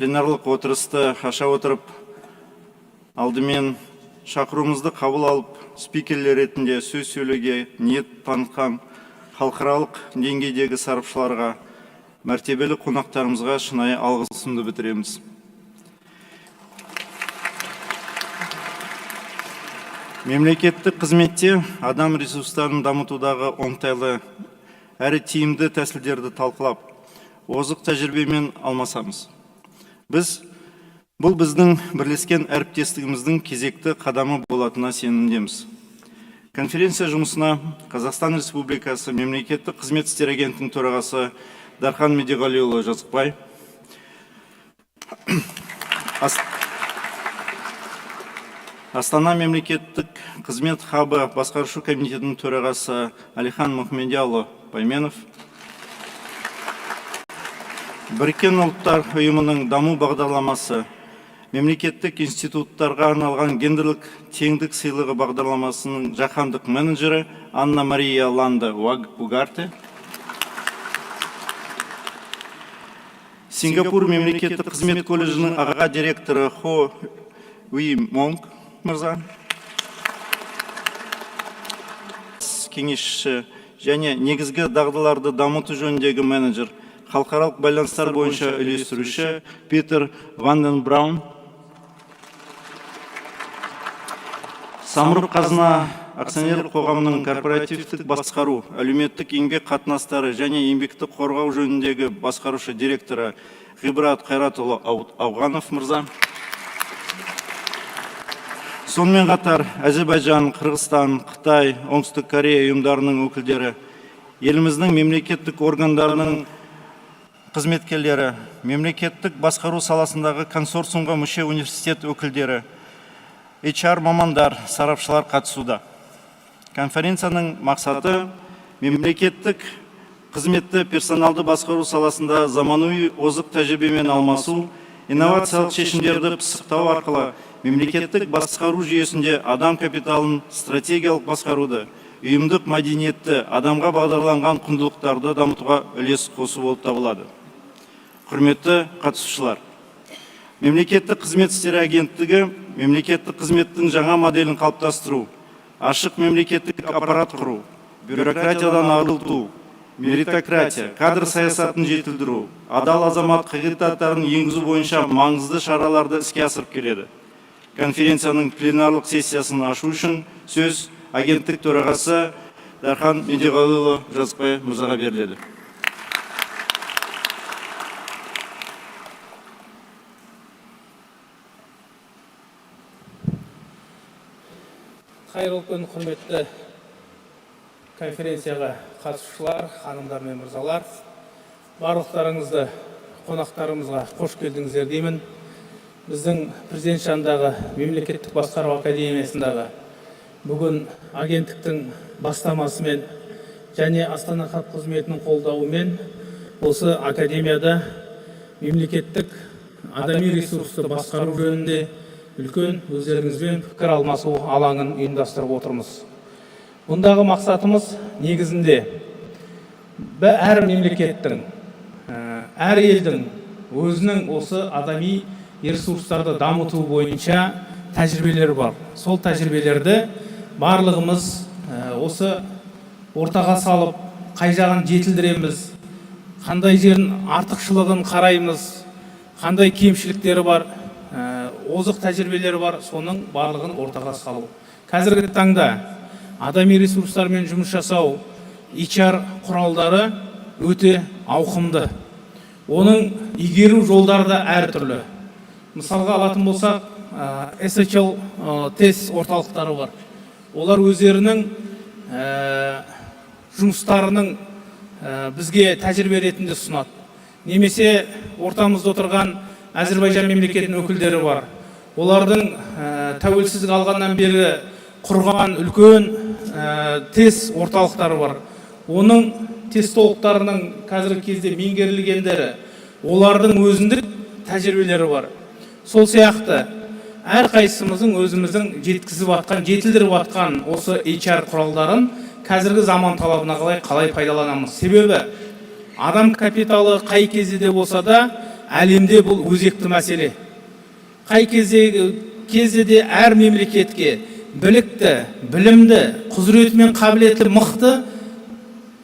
Пленарлық отырысты аша отырып, алдымен шақыруымызды қабыл алып, спикерлер ретінде сөз сөйлеуге ниет танытқан халықаралық деңгейдегі сарапшыларға, мәртебелі қонақтарымызға шынайы алғысымды білдіреміз. Мемлекеттік қызметте адам ресурстарын дамытудағы оңтайлы әрі тиімді тәсілдерді талқылап, озық тәжірибемен алмасамыз. Бұл біздің бірлескен әріптестігіміздің кезекті қадамы болатынына сенімдеміз. Конференция жұмысына Қазақстан Республикасы мемлекеттік қызмет істері агенттігінің төрағасы Дархан Медеғалиұлы Жазықбай, Астана мемлекеттік қызмет хабы басқарушы комитетінің төрағасы Алихан Мұхамедияұлы Байменов, Біріккен ұлттар ұйымының даму бағдарламасы, мемлекеттік институттарға арналған гендерлік теңдік сыйлығы бағдарламасының жаһандық менеджері Анна Мария Ланда Угарте, Сингапур мемлекеттік қызмет колледжінің аға директоры Хо Уи Монг мырза, кеңесші және негізгі дағдыларды дамыту жөніндегі менеджер, халықаралық байланыстар бойынша үйлестіруші Питер Ванден Браун, Самұрық қазына акционерлік қоғамының корпоративтік басқару, әлеуметтік еңбек қатынастары және еңбекті қорғау жөніндегі басқарушы директоры Ғибрат Қайратұлы Ауғанов мырза. Сонымен қатар Әзербайжан, Қырғызстан, Қытай, Оңтүстік Корея ұйымдарының өкілдері, еліміздің мемлекеттік органдарының қызметкерлері, мемлекеттік басқару саласындағы консорциумға мүше университет өкілдері, HR мамандар, сарапшылар қатысуда. Конференцияның мақсаты мемлекеттік қызметті персоналды басқару саласында заманауи озық тәжірибемен алмасу, инновациялық шешімдерді пысықтау арқылы мемлекеттік басқару жүйесінде адам капиталын стратегиялық басқаруды, ұйымдық мәдениетті, адамға бағдарланған құндылықтарды дамытуға үлес қосу болып табылады. Құрметті қатысушылар, мемлекеттік қызмет істері агенттігі мемлекеттік қызметтің жаңа моделін қалыптастыру, ашық мемлекеттік аппарат құру, бюрократиядан арылту, меритократия, кадр саясатын жетілдіру, адал азамат қағидаттарын енгізу бойынша маңызды шараларды іске асырып келеді. Конференцияның пленарлық сессиясын ашу үшін сөз агенттік төрағасы Дархан Медеғалиұлы Жазықбай мырзаға беріледі. Қайырлы күн, құрметті конференцияға қатысушылар, ханымдар мен мырзалар. Барлықтарыңызды қонақтарымызға қош келдіңіздер деймін. Біздің президент жанындағы мемлекеттік басқару академиясындағы бүгін агенттіктің бастамасымен және Астана хаб қызметінің қолдауымен осы академияда мемлекеттік адами ресурсты басқару жөнінде үлкен өздеріңізбен пікір алмасу алаңын ұйымдастырып отырмыз. Бұндағы мақсатымыз негізінде әр мемлекеттің, әр елдің өзінің осы адами ресурстарды дамыту бойынша тәжірибелері бар. Сол тәжірибелерді барлығымыз осы ортаға салып, қай жағын жетілдіреміз, қандай жерін артықшылығын қараймыз, қандай кемшіліктері бар, озық тәжірибелері бар, соның барлығын ортаға салу. Қазіргі таңда адами ресурстармен жұмыс жасау, HR құралдары өте ауқымды. Оның игеру жолдары да әртүрлі. Мысалға алатын болсақ, SHL тест орталықтары бар. Олар өздерінің жұмыстарының бізге тәжірибе ретінде сұнады. Немесе ортамызда отырған Әзербайжан мемлекетінің өкілдері бар. Олардың тәуелсіздік алғаннан бері құрған үлкен тест орталықтары бар. Оның тестологтарының қазіргі кезде меңгерілгендері, олардың өзіндік тәжірибелері бар. Сол сияқты әрқайсымыздың өзіміздің жетілдіріп атқан осы HR құралдарын қазіргі заман талабына қалай пайдаланамыз. Себебі адам капиталы қай кезде де болса да әлемде бұл өзекті мәселе. Қай кезде де әр мемлекетке білікті, білімді, құзыреті мен қабілеті мықты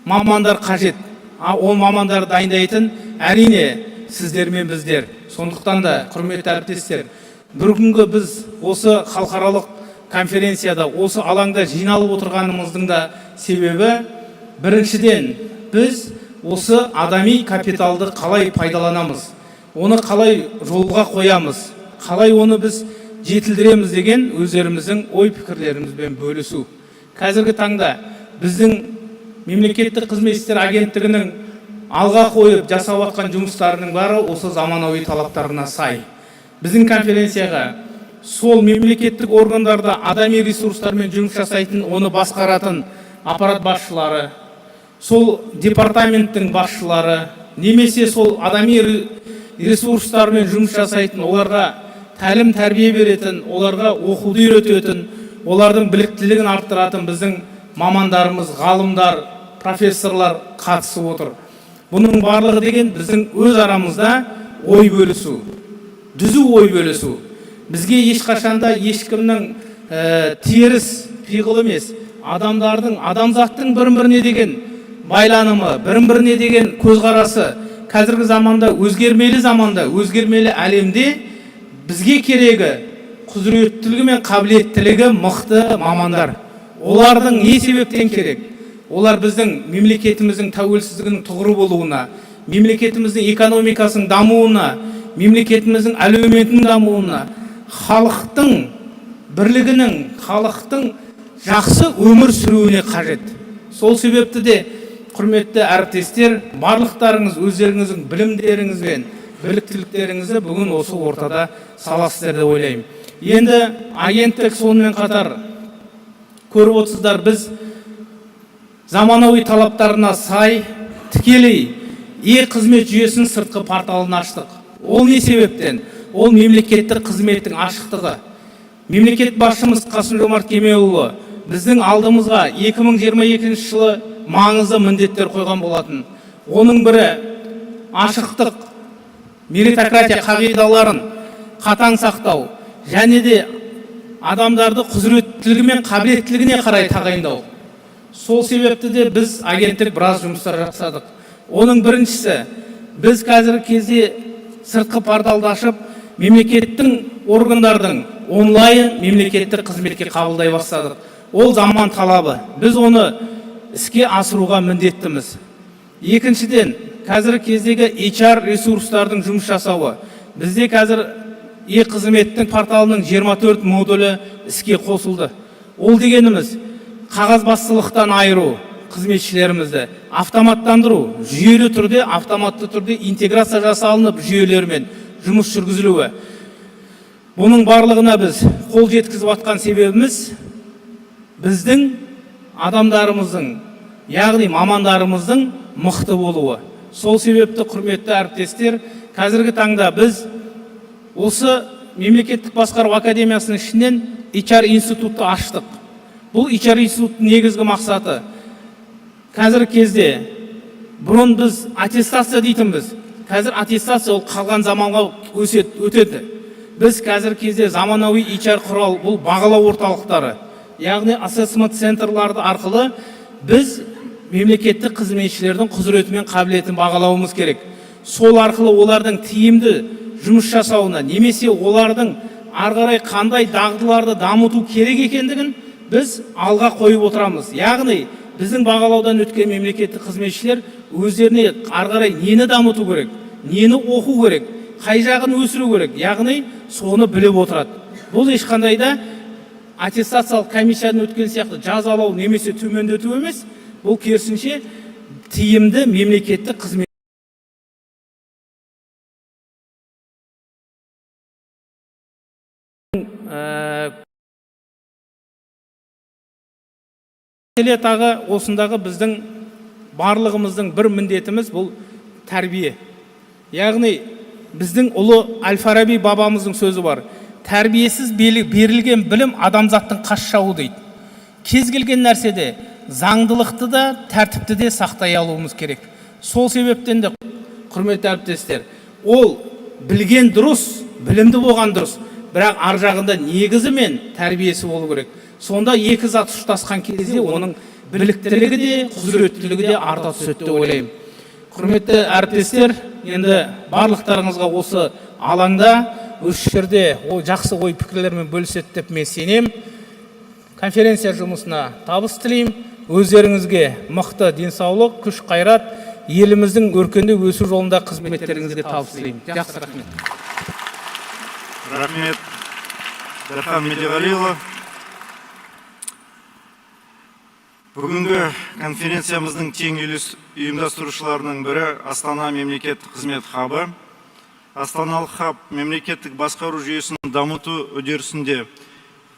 мамандар қажет. Ол мамандар дайындайтын әрине сіздер мен біздер. Сондықтан да, құрметті әріптестер, бір күнгі біз осы халықаралық конференцияда, осы алаңда жиналып отырғанымыздың да себебі, біріншіден, біз осы адами капиталды қалай пайдаланамыз, оны қалай жолға қоямыз, қалай оны біз жетілдіреміз деген өздеріміздің ой пікірлерімізбен бөлісу. Қазіргі таңда біздің мемлекеттік қызмет істері агенттігінің алға қойып жасап жатқан жұмыстарының бары осы заманауи талаптарына сай. Біздің конференцияға сол мемлекеттік органдарда адами ресурстармен жұмыс жасайтын, оны басқаратын аппарат басшылары, сол департаменттің басшылары, немесе сол адами ресурстармен жұмыс жасайтын, оларға тәлім тәрбие беретін, оларға оқуды үйрететін, олардың біліктілігін арттыратын біздің мамандарымыз, ғалымдар, профессорлар қатысып отыр. Бұның барлығы деген біздің өз арамызда ой бөлісу, дүзу ой бөлісу. Бізге ешқашанда ешкімнің теріс пиғыл емес, адамзаттың бірін-біріне деген байланымы, бірін-біріне деген көзқарасы, қазіргі заманда, өзгермелі әлемде бізге керегі құзыреттілігі мен қабілеттілігі мықты мамандар. Олардың не себептен керек? Олар біздің мемлекетіміздің тәуелсіздігінің тұғыры болуына, мемлекетіміздің экономикасының дамуына, мемлекетіміздің әлеуметінің дамуына, халықтың бірлігінің, халықтың жақсы өмір сүруіне қажет. Сол себепті де, құрметті әріптестер, барлықтарыңыз өздеріңіздің білімдеріңізбен, біліктіліктеріңізді бүгін осы ортада саласыздар деп ойлаймын. Енді агенттік сонымен қатар көріп отырсыздар, біз заманауи талаптарына сай тікелей қызмет жүйесінің сыртқы порталын аштық. Ол не себептен? Ол мемлекеттік қызметтің ашықтығы. Мемлекет басшымыз Қасым-Жомарт Кемелұлы біздің алдымызға 2022 жылы маңызды міндеттер қойған болатын. Оның бірі ашықтық, меритократия қағидаларын қатаң сақтау, және де адамдарды құзыреттілігі мен қабілеттілігіне қарай тағайындау. Сол себепті де біз агенттік біраз жұмыстар жасадық. Оның біріншісі, біз қазіргі кезде сыртқы порталды ашып, мемлекеттің органдардың онлайн мемлекеттік қызметке қабылдай бастадық. Ол заман талабы. Біз оны іске асыруға міндеттіміз. Екіншіден, қазіргі кездегі HR ресурстардың жұмыс жасауы. Бізде қазір қызметтің порталының 24 модулі іске қосылды. Ол дегеніміз, қағазбастылықтан айыру қызметшілерімізді, автоматтандыру, жүйелі түрде, автоматты түрде интеграция жасалынып жүйелермен жұмыс жүргізілуі. Бұның барлығына біз қол жеткізіп жатқан себебіміз біздің адамдарымыздың, яғни мамандарымыздың мықты болуы. Сол себепті, құрметті әріптестер, қазіргі таңда біз осы мемлекеттік басқару академиясының ішінен HR институтты аштық. Бұл HR институттың негізгі мақсаты, қазіргі кезде бұрын біз аттестация дейтінбіз. Қазір аттестация ол қалған заманға өтеді. Біз қазіргі кезде заманауи HR құрал, бұл бағалау орталықтары, яғни ассессмент центрларды арқылы біз мемлекеттік қызметшілердің құзыреті мен қабілетін бағалауымыз керек. Сол арқылы олардың тиімді жұмыс жасауына, немесе олардың арғарай қандай дағдыларды дамыту керек екендігін біз алға қойып отырамыз. Яғни біздің бағалаудан өткен мемлекеттік қызметшілер өздеріне арғарай нені дамыту керек, нені оқу керек, қай жағын өсіру керек, яғни соны біліп отырады. Бұл ешқандай да аттестациялық комиссиядан өткен сияқты жазалау немесе төмендету емес, бұл керісінше тиімді мемлекеттік қызмет. Тағы осындағы біздің барлығымыздың бір міндетіміз бұл тәрбие. Яғни біздің ұлы Әл-Фараби бабамыздың сөзі бар. Тәрбиесіз берілген білім адамзаттың қас жауы дейді. Кез келген нәрседе заңдылықты да, тәртіпті де сақтай алуымыз керек. Сол себептен де, құрметті әріптестер, ол білген дұрыс, білімді болған дұрыс, бірақ ар жағында негізі мен тәрбиесі болу керек. Сонда екі зат ұштасқан кезде оның біліктілігі де, құзыреттілігі де арта түседі деп ойлаймын. Құрметті әріптестер, енді барлықтарыңызға осы алаңда осы жерде жақсы ой пікірлермен бөліседі деп мен сенем. Конференция жұмысына табыс тілеймін. Өздеріңізге мықты денсаулық, күш қайрат, еліміздің өркендеп өсу жолында қызметтеріңізге табыс тілеймін. Жақсы, рахмет. Рахмет, Дархан Медеғалиұлы. Бүгінгі конференциямыздың тең ұйымдастырушыларының бірі Астана мемлекеттік қызмет хабы. Астаналық хаб мемлекеттік басқару жүйесін дамыту үдерісінде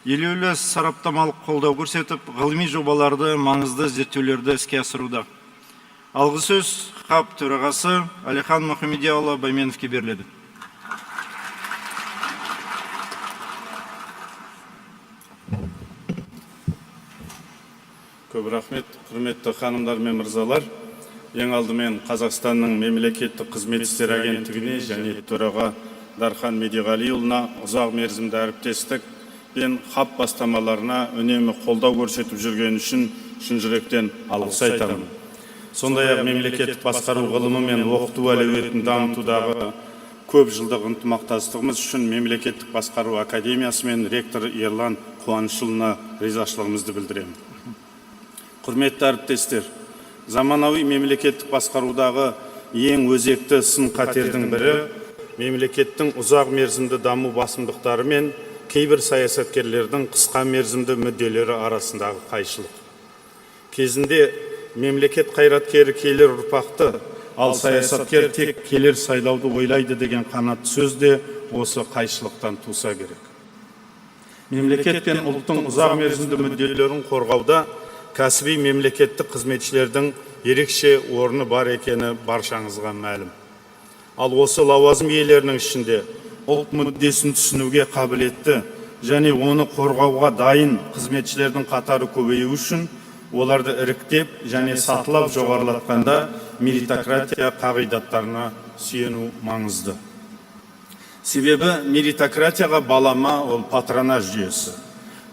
елеулі сараптамалық қолдау көрсетіп, ғылыми жобаларды, маңызды зерттеулерді іске асыруда. Алғы сөз хаб төрағасы Әлихан Мұхамедияұлы Байменовке беріледі. Көп рахмет, құрметті ханымдар мен мырзалар. Ең алдымен Қазақстанның мемлекеттік қызмет істері агенттігіне және төраға Дархан Медеғалиұлына ұзақ мерзімді әріптестік пен хаб бастамаларына үнемі қолдау көрсетіп жүрген үшін шын жүректен алғыс айтамын. Сондай-ақ мемлекеттік басқару ғылымы мен оқыту әлеуетін дамытудағы көп жылдық ынтымақтастығымыз үшін мемлекеттік басқару академиясы мен ректор Ерлан Қуанышұлына ризашылығымызды білдіремін. Құрметті әріптестер, заманауи мемлекеттік басқарудағы ең өзекті сын қатердің бірі мемлекеттің ұзақ мерзімді даму басымдықтары мен кейбір саясаткерлердің қысқа мерзімді мүдделері арасындағы қайшылық. Кезінде мемлекет қайраткері келер ұрпақты, ал саясаткер тек келер сайлауды ойлайды деген қанат сөз де осы қайшылықтан туса керек. Мемлекет пен ұлттың ұзақ мерзімді мүдделерін қорғауда кәсіби мемлекеттік қызметшілердің ерекше орны бар екені баршаңызға мәлім. Ал осы лауазым иелерінің ішінде ұлт мүддесін түсінуге қабілетті және оны қорғауға дайын қызметшілердің қатары көбеюі үшін оларды іріктеп және сатылап жоғарылатқанда меритократия қағидаттарына сүйену маңызды. Себебі меритократияға балама ол патронаж жүйесі.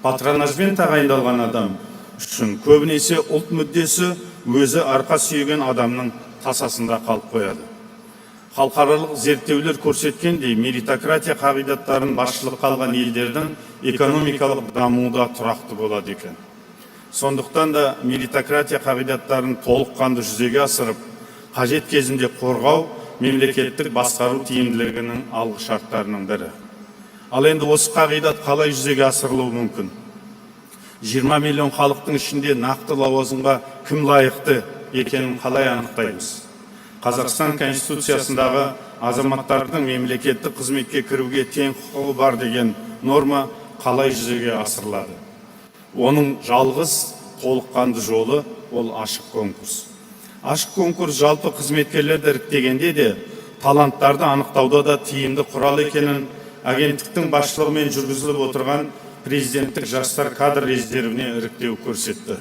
Патронажбен тағайындалған адам үшін көбінесе ұлт мүддесі өзі арқа сүйеген адамның тасасында қалып қояды. Халықаралық зерттеулер көрсеткендей, меритократия қағидаттарын басшылыққа алған елдердің экономикалық дамуы тұрақты болады екен. Сондықтан да меритократия қағидаттарын толыққанды жүзеге асырып, қажет кезінде қорғау мемлекеттік басқару тиімділігінің алғы шарттарының бірі. Ал енді осы қағидат қалай жүзеге асырылуы мүмкін? 20 миллион халықтың ішінде нақты лауазымға кім лайықты екенін қалай анықтаймыз? Қазақстан Конституциясындағы азаматтардың мемлекеттік қызметке кіруге тең құқығы бар деген норма қалай жүзеге асырылады? Оның жалғыз толыққанды жолы ол ашық конкурс. Ашық конкурс жалпы қызметкерлерді іріктегенде де, таланттарды анықтауда да тиімді құрал екенін агенттіктің басшылығымен жүргізіліп отырған президенттік жастар кадр резервіне іріктеу көрсетті.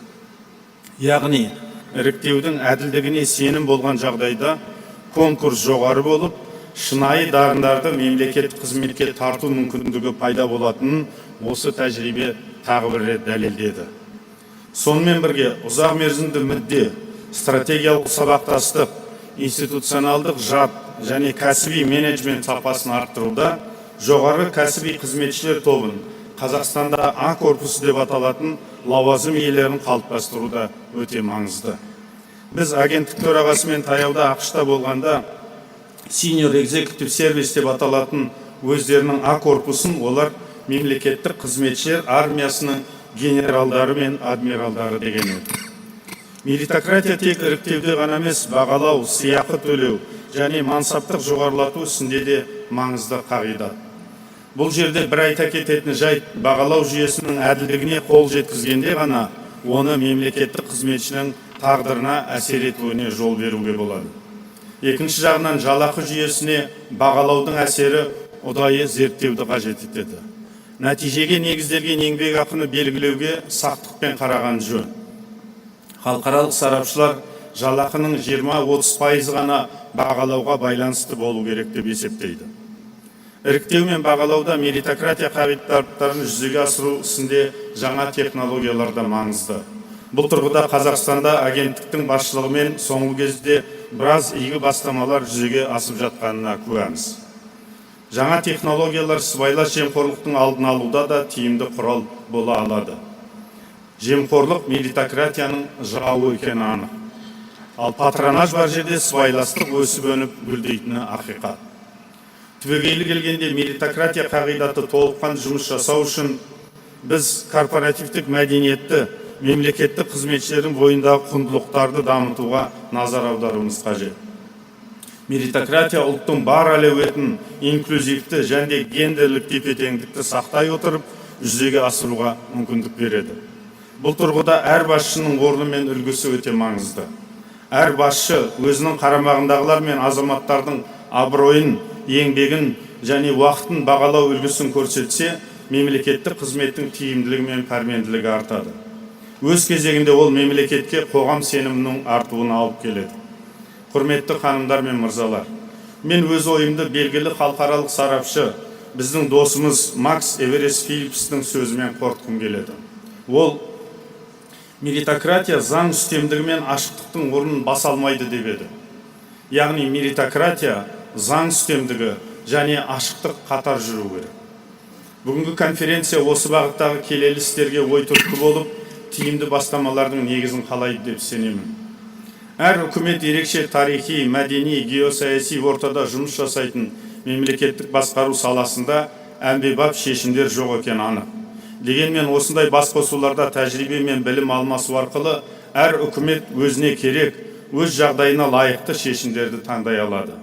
Яғни, іріктеудің әділдігіне сенім болған жағдайда конкурс жоғары болып, шынайы дарындарды мемлекеттік қызметке тарту мүмкіндігі пайда болатынын осы тәжірибе тағы бір рет дәлелдеді. Сонымен бірге ұзақ мерзімді мүдде, стратегиялық сабақтастық, институционалдық жад және кәсіби менеджмент сапасын арттыруда жоғары кәсіби қызметшілер тобын Қазақстанда А корпусы деп аталатын лауазым иелерін қалыптастыруда өте маңызды. Біз агенттік төрағасымен таяуда ақшта болғанда Senior Executive Service деп аталатын өздерінің А корпусын олар мемлекеттік қызметшілер армиясының генералдары мен адмиралдары деген еді. Меритократия тек іріктеуде ғана емес, бағалау, сыйақы төлеу және мансаптық жоғарылату ісінде де маңызды қағидат. Бұл жерде бір айта кететін жайт, бағалау жүйесінің әділдігіне қол жеткізгенде ғана оны мемлекеттік қызметшінің тағдырына әсер етуіне жол беруге болады. Екінші жағынан жалақы жүйесіне бағалаудың әсері ұдайы зерттеуді қажет етеді. Нәтижеге негізделген еңбек ақыны белгілеуге сақтықпен қараған жөн. Халықаралық сарапшылар жалақының 20-30% ғана бағалауға байланысты болу керек деп есептейді. Іріктеу мен бағалауда меритократия қағидаттарын жүзеге асыру ісінде жаңа технологиялар да маңызды. Бұл тұрғыда Қазақстанда агенттіктің басшылығымен соңғы кезде біраз игі бастамалар жүзеге асып жатқанына куәміз. Жаңа технологиялар сыбайлас жемқорлықтың алдын алуда да тиімді құрал бола алады. Жемқорлық меритократияның жауы екені анық. Ал патронаж бар жерде сыбайластық өсіп өніп гүлдейтіні ақиқат. Түбегейлі келгенде меритократия қағидаты толыққан жұмыс жасау үшін біз корпоративтік мәдениетті, мемлекеттік қызметшілердің бойындағы құндылықтарды дамытуға назар аударуымыз қажет. Меритократия ұлттың бар әлеуетін инклюзивті және гендерлік тепе-теңдікті сақтай отырып, жүзеге асыруға мүмкіндік береді. Бұл тұрғыда әр басшының орны мен үлгісі өте маңызды. Әр басшы өзінің қарамағындағылар мен азаматтардың абыройын, еңбегін және уақытын бағалау үлгісін көрсетсе, мемлекеттік қызметтің тиімділігі мен пәрменділігі артады. Өз кезегінде ол мемлекетке қоғам сенімінің артуына алып келеді. Құрметті ханымдар мен мырзалар, мен өз ойымды белгілі халықаралық сарапшы, біздің досымыз Макс Эверест Филлипстің сөзімен қорытқым келеді. Ол меритократия заң үстемдігі мен ашықтықтың орнын баса алмайды деп еді. Яғни меритократия заң үстемдігі және ашықтық қатар жүру керек. Бүгінгі конференция осы бағыттағы келелі істерге ой түрткі болып, тиімді бастамалардың негізін қалайды деп сенемін. Әр үкімет ерекше тарихи, мәдени, геосаяси ортада жұмыс жасайтын мемлекеттік басқару саласында әмбебап шешімдер жоқ екені анық. Дегенмен осындай басқосуларда тәжірибе мен білім алмасу арқылы әр үкімет өзіне керек, өз жағдайына лайықты шешімдерді таңдай алады.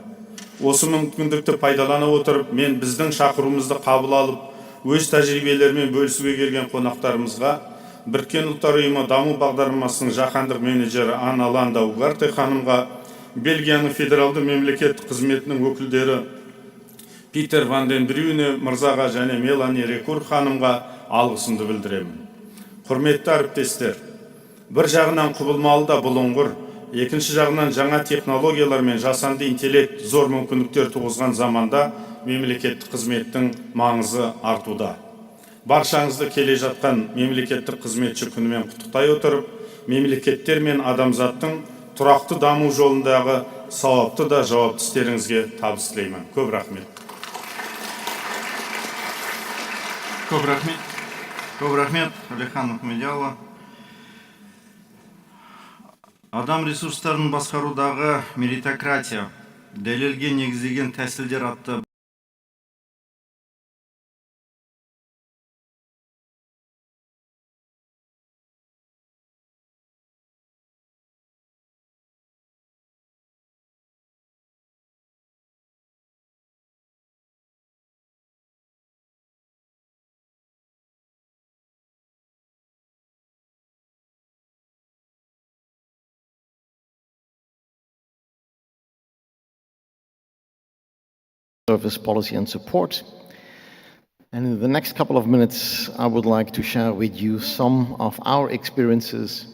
Осы мүмкіндікті пайдалана отырып, мен біздің шақыруымызды қабыл алып, өз тәжірибелерімен бөлісуге келген қонақтарымызға Біріккен ұлттар ұйымы даму бағдарламасының жаһандық менеджері Анна Ланда Угарте ханымға, Бельгияның федералды мемлекеттік қызметінің өкілдері Питер Ван ден Брюне мырзаға және Мелани Рекур ханымға алғысымды білдіремін. Құрметті әріптестер, бір жағынан құбылмалы да бұлыңғыр, екінші жағынан жаңа технологиялар мен жасанды интеллект зор мүмкіндіктер туғызған заманда мемлекеттік қызметтің маңызы артуда. Баршаңызды келе жатқан мемлекеттік қызметші күнімен құттықтай отырып, мемлекеттер мен адамзаттың тұрақты даму жолындағы сауапты да жауапты істеріңізге табыс тілеймін. Көп рахмет. Көп рахмет. Көп рахмет, Әлихан Мұхамедиұлы. Адам ресурстарын басқарудағы меритократия, дәлелге негізделген тәсілдер атты service policy and support. And in the next couple of minutes, I would like to share with you some of our experiences,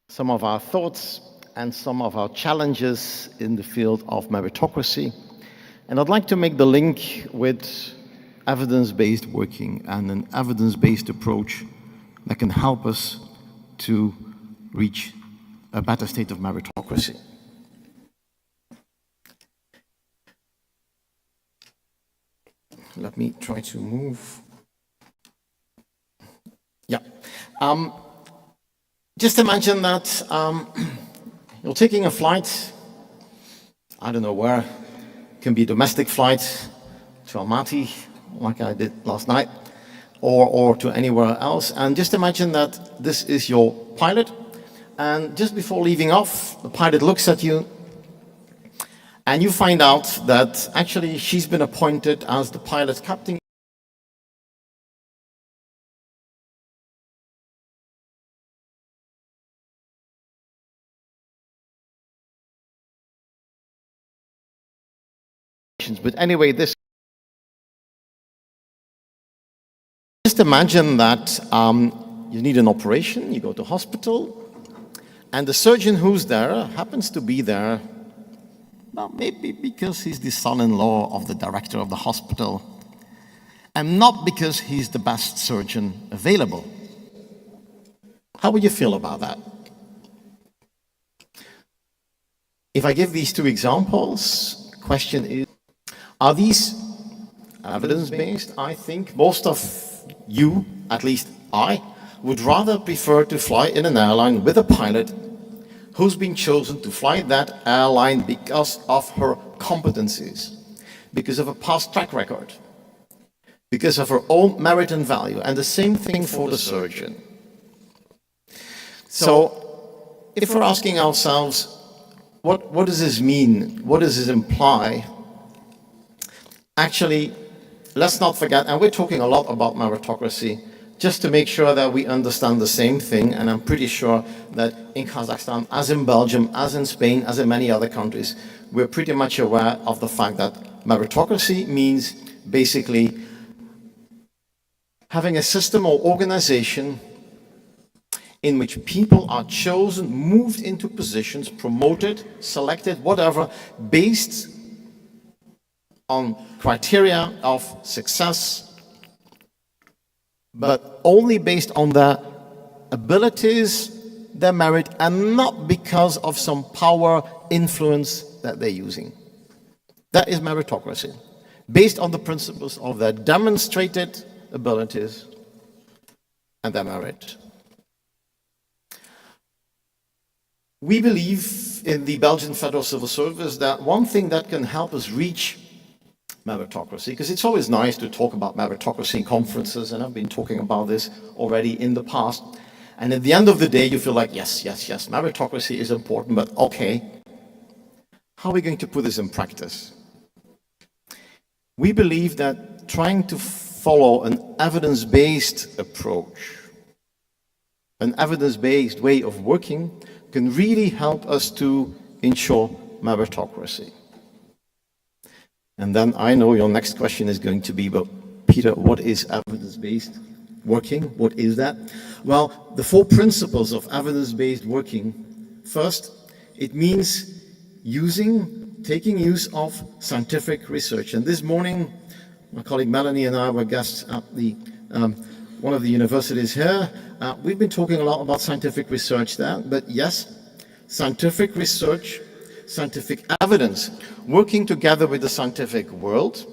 some of our thoughts, and some of our challenges in the field of meritocracy. And I'd like to make the link with evidence-based working and an evidence-based approach that can help us to reach a better state of meritocracy. Let me try to move. Yeah. Just imagine that you're taking a flight, I don't know where, it can be a domestic flight to Almaty, like I did last night, or to anywhere else. And just imagine that this is your pilot. And just before leaving off, the pilot looks at you, and you find out that actually she's been appointed as the pilot captain. But anyway, this. Just imagine that you need an operation, you go to hospital, and the surgeon who's there happens to be there Well, maybe because he's the son-in-law of the director of the hospital, and not because he's the best surgeon available. How would you feel about that? If I give these two examples, question is, are these evidence-based? I think most of you, at least I, would rather prefer to fly in an airline with a pilot who's been chosen to fly that airline because of her competencies, because of a past track record, because of her own merit and value, and the same thing for the surgeon. So, if we're asking ourselves, what does this mean? What does this imply? Actually, let's not forget, and we're talking a lot about meritocracy, just to make sure that we understand the same thing, and I'm pretty sure that in Kazakhstan, as in Belgium, as in Spain, as in many other countries, we're pretty much aware of the fact that meritocracy means basically having a system or organization in which people are chosen, moved into positions, promoted, selected, whatever, based on criteria of success, but only based on their abilities, their merit, and not because of some power influence that they're using. That is meritocracy, based on the principles of their demonstrated abilities and their merit. We believe in the Belgian Federal Civil Service that one thing that can help us reach meritocracy, because it's always nice to talk about meritocracy in conferences, and I've been talking about this already in the past, and at the end of the day you feel like, yes, meritocracy is important, but okay, how are we going to put this in practice? We believe that trying to follow an evidence-based approach, an evidence-based way of working, can really help us to ensure meritocracy. And then I know your next question is going to be, but Peter, what is evidence-based working? What is that? Well, the 4 principles of evidence-based working. First, it means taking use of scientific research. And this morning, my colleague Melanie and I were guests at one of the universities here. We've been talking a lot about scientific research there, but yes, scientific research, scientific evidence, working together with the scientific world.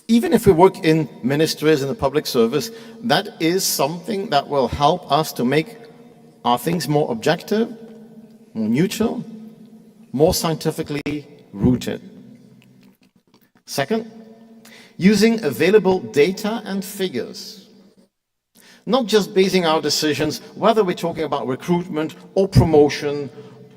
Even if we work in ministries and the public service, that is something that will help us to make our things more objective, more neutral, more scientifically rooted. Second, using available data and figures. Not just basing our decisions, whether we're talking about recruitment or promotion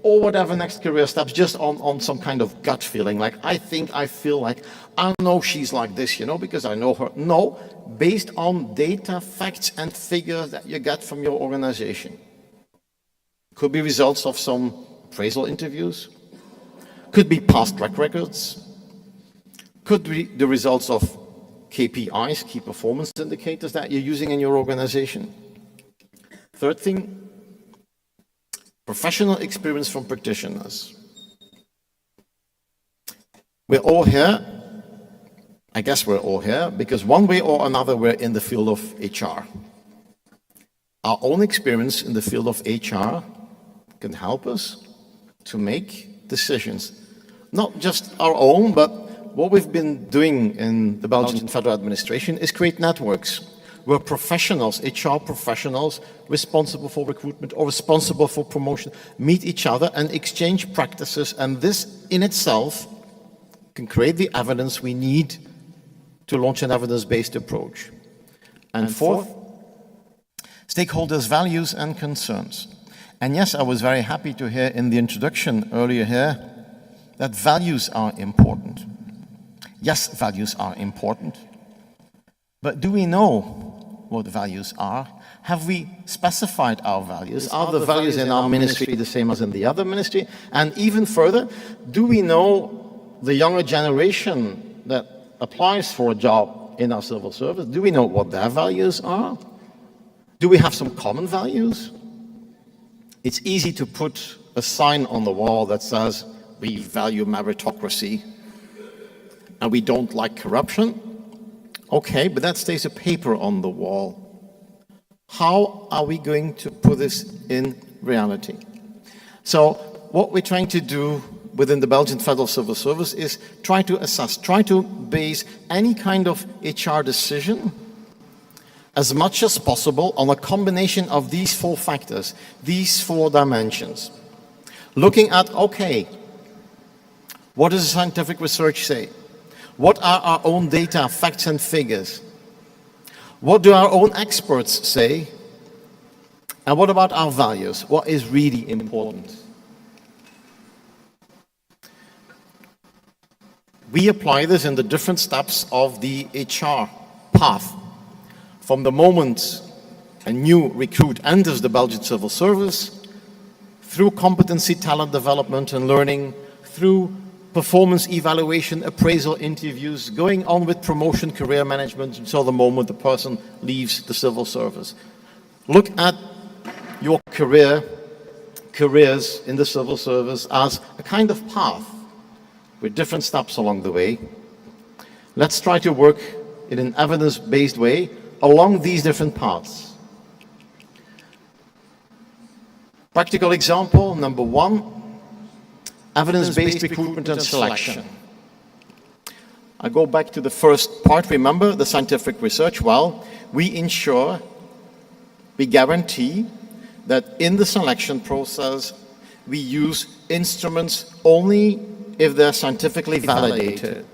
or whatever next career steps, just on some kind of gut feeling, like I feel like, I know she's like this, because I know her. No, based on data, facts, and figures that you get from your organization. Could be results of some appraisal interviews, could be past track records, could be the results of KPIs, key performance indicators that you're using in your organization. Third thing, professional experience from practitioners. We're all here, I guess we're all here, because one way or another we're in the field of HR. Our own experience in the field of HR can help us to make decisions. Not just our own, but what we've been doing in the Belgian Federal Administration is create networks where professionals, HR professionals, responsible for recruitment or responsible for promotion, meet each other and exchange practices, and this in itself can create the evidence we need to launch an evidence-based approach. And fourth, stakeholders' values and concerns. And yes, I was very happy to hear in the introduction earlier here that values are important. Yes, values are important. But do we know what values are? Have we specified our values? Are the values in our ministry the same as in the other ministry? And even further, do we know the younger generation that applies for a job in our civil service? Do we know what their values are? Do we have some common values? It's easy to put a sign on the wall that says, we value meritocracy and we don't like corruption. Okay, but that stays a paper on the wall. How are we going to put this in reality? So what we're trying to do within the Belgian Federal Civil Service is try to assess, try to base any kind of HR decision as much as possible on a combination of these four factors, these four dimensions. Looking at, okay, what does the scientific research say? What are our own data, facts and figures? What do our own experts say? And what about our values? What is really important? We apply this in the different steps of the HR path. From the moment a new recruit enters the Belgian Civil Service, through competency, talent development and learning, through performance evaluation, appraisal interviews, going on with promotion, career management until the moment the person leaves the civil service. Look at your careers in the civil service as a kind of path with different steps along the way. Let's try to work in an evidence-based way along these different paths. Practical example, number one, evidence-based recruitment and selection. I go back to the first part, remember, the scientific research. Well, we ensure, we guarantee that in the selection process, we use instruments only if they're scientifically validated.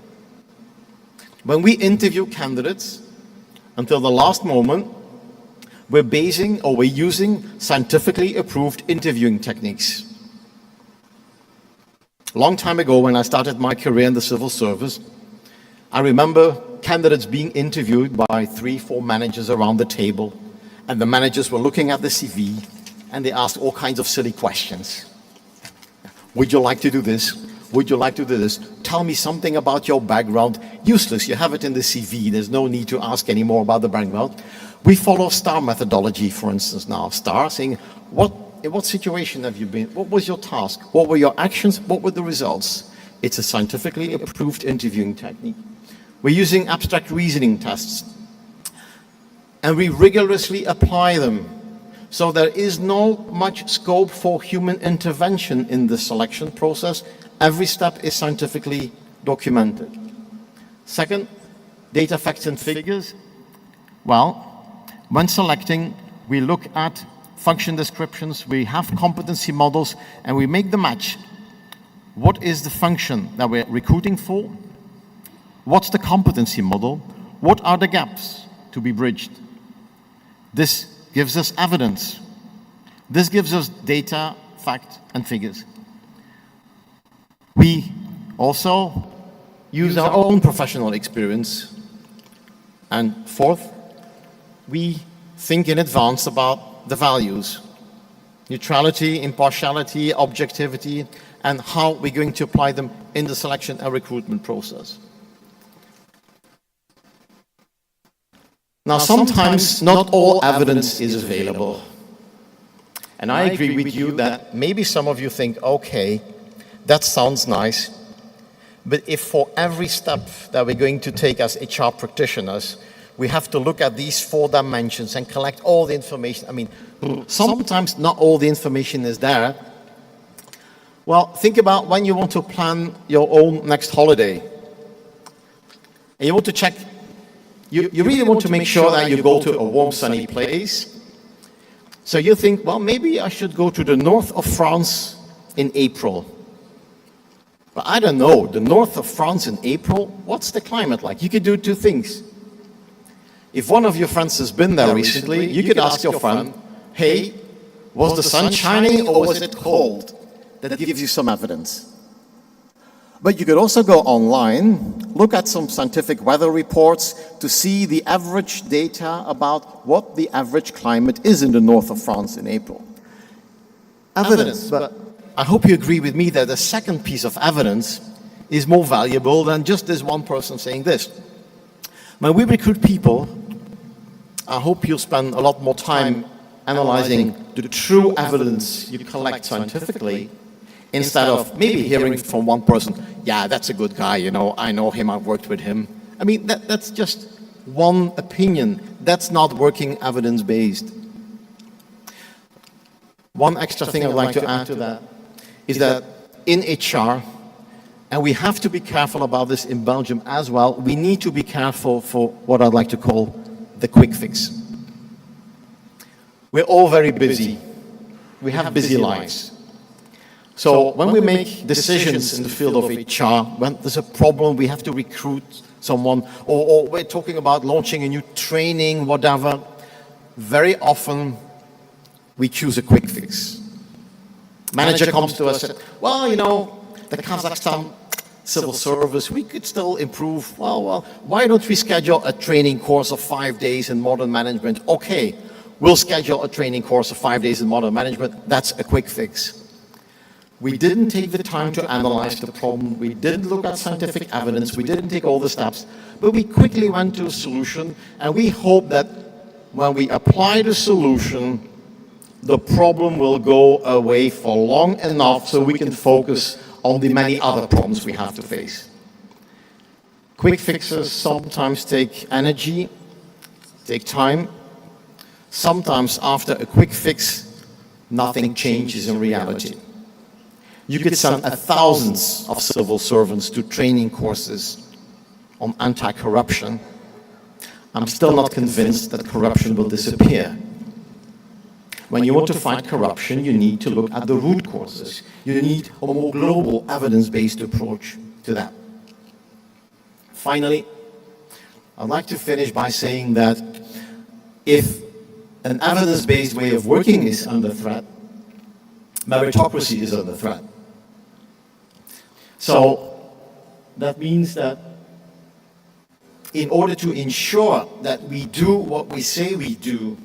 When we interview candidates, until the last moment, we're using scientifically approved interviewing techniques. A long time ago, when I started my career in the civil service, I remember candidates being interviewed by 3-4 managers around the table, and the managers were looking at the CV, and they asked all kinds of silly questions. Would you like to do this? Would you like to do this? Tell me something about your background. Useless, you have it in the CV. There's no need to ask any more about the background. We follow STAR methodology, for instance, now. STAR, saying, in what situation have you been? What was your task? What were your actions? What were the results? It's a scientifically approved interviewing technique. We're using abstract reasoning tests. And we rigorously apply them. So there is no much scope for human intervention in the selection process. Every step is scientifically documented. Second, data, facts and figures. Well, when selecting, we look at function descriptions, we have competency models, and we make the match. What is the function that we're recruiting for? What's the competency model? What are the gaps to be bridged? This gives us evidence. This gives us data, fact, and figures. We also use our own professional experience. And fourth, we think in advance about the values. Neutrality, impartiality, objectivity, and how we're going to apply them in the selection and recruitment process. Now, sometimes not all evidence is available. And I agree with you that maybe some of you think, okay, that sounds nice, but if for every step that we're going to take as HR practitioners, we have to look at these 4 dimensions and collect all the information. I mean, sometimes not all the information is there. Well, think about when you want to plan your own next holiday. And you want to check, you really want to make sure that you go to a warm, sunny place. So you think, well, maybe I should go to the north of France in April. But I don't know, the north of France in April, what's the climate like? You could do 2 things. If one of your friends has been there recently, you could ask your friend, hey, was the sun shining or was it cold? That gives you some evidence. But you could also go online, look at some scientific weather reports to see the average data about what the average climate is in the north of France in April. Evidence, but I hope you agree with me that the second piece of evidence is more valuable than just this one person saying this. When we recruit people, I hope you'll spend a lot more time analyzing the true evidence you collect scientifically instead of maybe hearing from one person, yeah, that's a good guy, I know him, I've worked with him. I mean, that's just one opinion. That's not working evidence-based. One extra thing I'd like to add to that is that in HR, and we have to be careful about this in Belgium as well, we need to be careful for what I'd like to call the quick fix. We're all very busy. We have busy lives. So when we make decisions in the field of HR, when there's a problem, we have to recruit someone, or we're talking about launching a new training, whatever, very often we choose a quick fix. Manager comes to us and says, well, the Kazakhstan civil service, we could still improve. Well, why don't we schedule a training course of 5 days in modern management? Okay, we'll schedule a training course of 5 days in modern management. That's a quick fix. We didn't take the time to analyze the problem. We didn't look at scientific evidence. We didn't take all the steps, but we quickly went to a solution, and we hope that when we apply the solution, the problem will go away for long enough so we can focus on the many other problems we have to face. Quick fixes sometimes take energy, take time. Sometimes after a quick fix, nothing changes in reality. You could send thousands of civil servants to training courses on anti-corruption. I'm still not convinced that corruption will disappear. When you want to fight corruption, you need to look at the root causes. You need a more global, evidence-based approach to that. Finally, I'd like to finish by saying that if an evidence-based way of working is under threat, meritocracy is under threat. So that means that in order to ensure that we do what we say we do,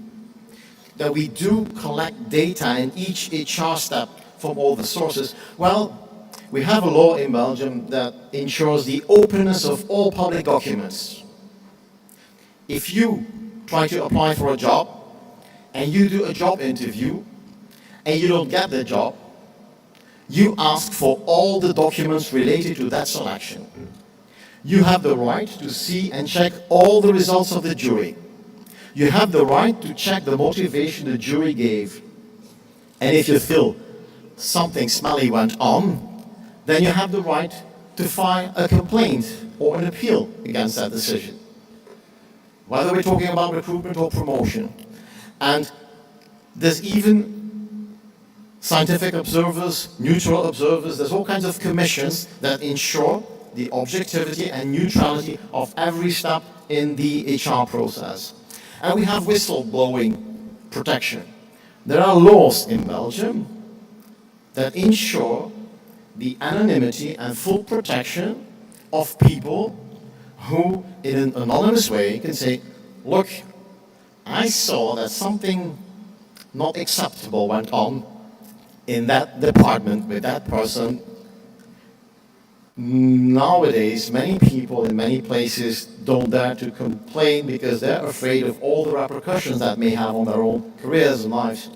that we do collect data in each HR step from all the sources, well, we have a law in Belgium that ensures the openness of all public documents. If you try to apply for a job and you do a job interview and you don't get the job, you ask for all the documents related to that selection. You have the right to see and check all the results of the jury. You have the right to check the motivation the jury gave. And if you feel something smelly went on, then you have the right to file a complaint or an appeal against that decision. Whether we're talking about recruitment or promotion. And there's even scientific observers, neutral observers, there's all kinds of commissions that ensure the objectivity and neutrality of every step in the HR process. And we have whistleblowing protection. There are laws in Belgium that ensure the anonymity and full protection of people who, in an anonymous way, can say, look, I saw that something not acceptable went on in that department with that person. Nowadays, many people in many places don't dare to complain because they're afraid of all the repercussions that may have on their own careers and lives.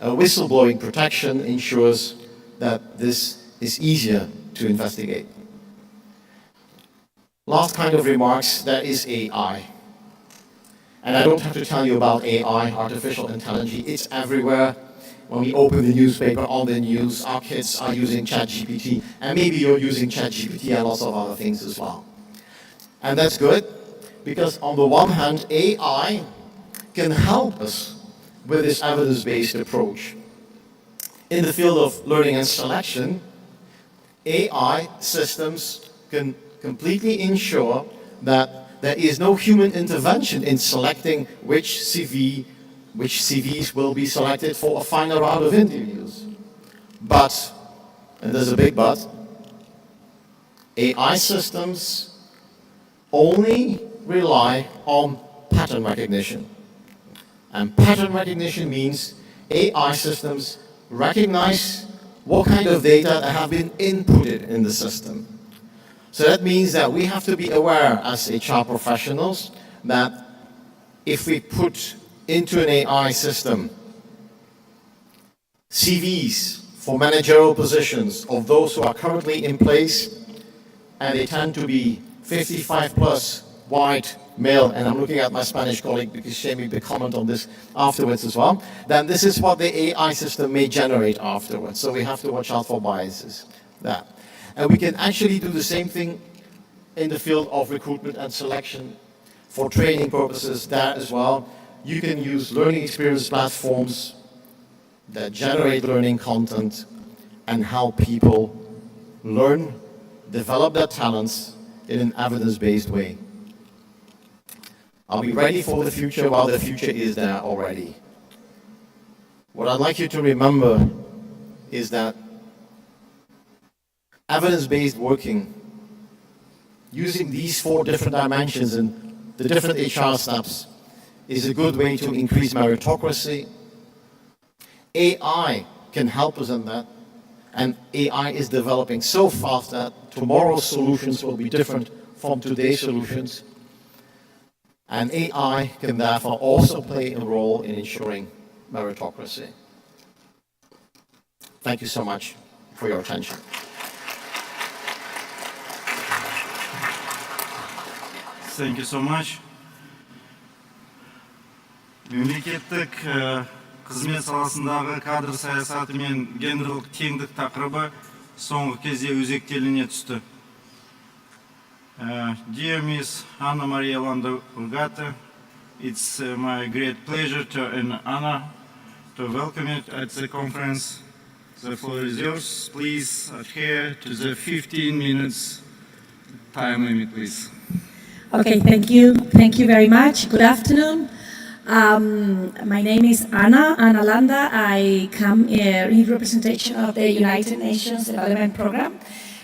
Whistleblowing protection ensures that this is easier to investigate. Last kind of remarks, there is AI. And I don't have to tell you about AI, artificial intelligence, it's everywhere. When we open the newspaper, on the news, our kids are using ChatGPT, and maybe you're using ChatGPT and lots of other things as well. And that's good, because on the one hand, AI can help us with this evidence-based approach. In the field of learning and selection, AI systems can completely ensure that there is no human intervention in selecting which CVs will be selected for a final round of interviews. But, and there's a big but, AI systems only rely on pattern recognition. And pattern recognition means AI systems recognize what kind of data that have been inputted in the system. So that means that we have to be aware as HR professionals that if we put into an AI system CVs for managerial positions of those who are currently in place, and they tend to be 55 plus, white, male, and I'm looking at my Spanish colleague because she made a comment on this afterwards as well, then this is what the AI system may generate afterwards. So we have to watch out for biases there. And we can actually do the same thing in the field of recruitment and selection for training purposes there as well. You can use learning experience platforms that generate learning content and help people learn, develop their talents in an evidence-based way. Are we ready for the future? Well, the future is there already. What I'd like you to remember is that evidence-based working, using these 4 different dimensions and the different HR steps, is a good way to increase meritocracy. AI can help us in that, and AI is developing so fast that tomorrow's solutions will be different from today's solutions. And AI can therefore also play a role in ensuring meritocracy. Thank you so much for your attention. Thank you so much. Мемлекеттік қызмет саласындағы кадр саясаты мен гендерлік теңдік тақырыбы соңғы кезде өзектеліне түсті. Dear Miss Anna Maria Landa Urgata, it's my great pleasure and honor to welcome you at the conference. The floor is yours. Please adhere to the 15 minutes time limit, please. Okay, thank you. Thank you very much. Good afternoon. My name is Ana Landa. I come here in representation of the United Nations Development Program,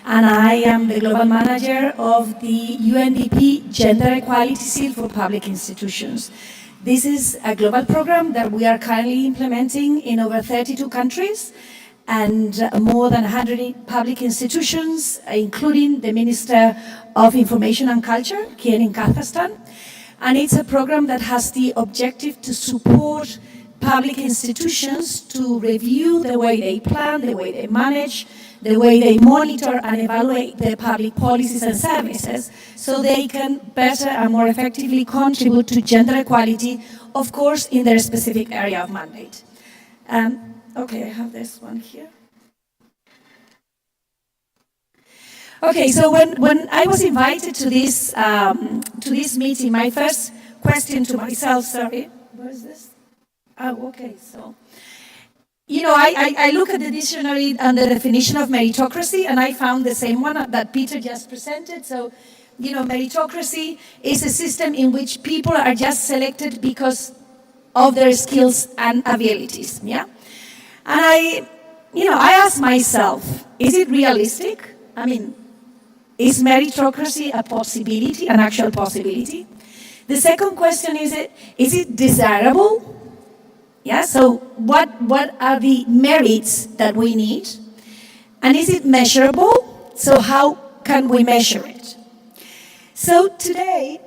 and I am the global manager of the UNDP Gender Equality Seal for Public Institutions. This is a global program that we are currently implementing in over 32 countries and more than 100 public institutions, including the Minister of Information and Culture here in Kazakhstan. And it's a program that has the objective to support public institutions to review the way they plan, the way they manage, the way they monitor and evaluate their public policies and services, so they can better and more effectively contribute to gender equality, of course, in their specific area of mandate. Okay, I have this one here. Okay, so when I was invited to this meeting, my first question to myself, sorry, where is this? Oh, okay, so, you know, I look at the dictionary and the definition of meritocracy, and I found the same one that Peter just presented. So, you know, meritocracy is a system in which people are just selected because of their skills and abilities, yeah? And I asked myself, is it realistic? I mean, is meritocracy a possibility, an actual possibility? The second question is it desirable? Yeah, so what are the merits that we need? And is it measurable? So how can we measure it? So today,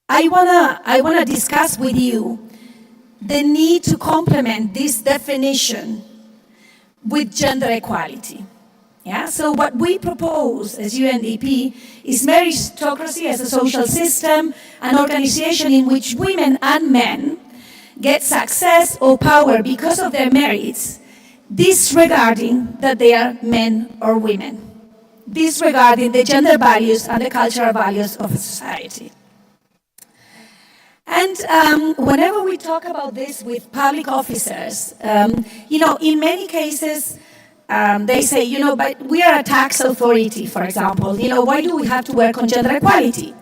I wanna discuss with you the need to complement this definition with gender equality. Yeah, so what we propose as UNDP is meritocracy as a social system, an organization in which women and men get success or power because of their merits, disregarding that they are men or women, disregarding the gender values and the cultural values of a society. And whenever we talk about this with public officers, in many cases, they say, but we are a tax authority, for example. Why do we have to work on gender equality?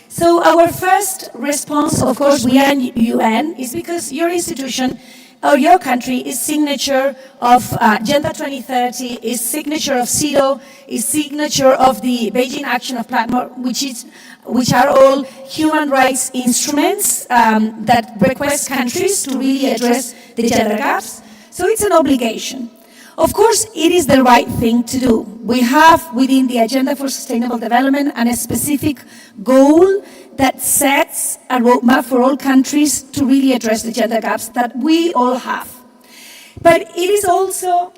So our first response, of course, we are in UN, is because your institution or your country is signature of Agenda 2030, is signature of CEDAW, is signature of the Beijing Action of Platform, which are all human rights instruments that request countries to really address the gender gaps. So it's an obligation. Of course, it is the right thing to do. We have within the Agenda for Sustainable Development a specific goal that sets a roadmap for all countries to really address the gender gaps that we all have. But it is also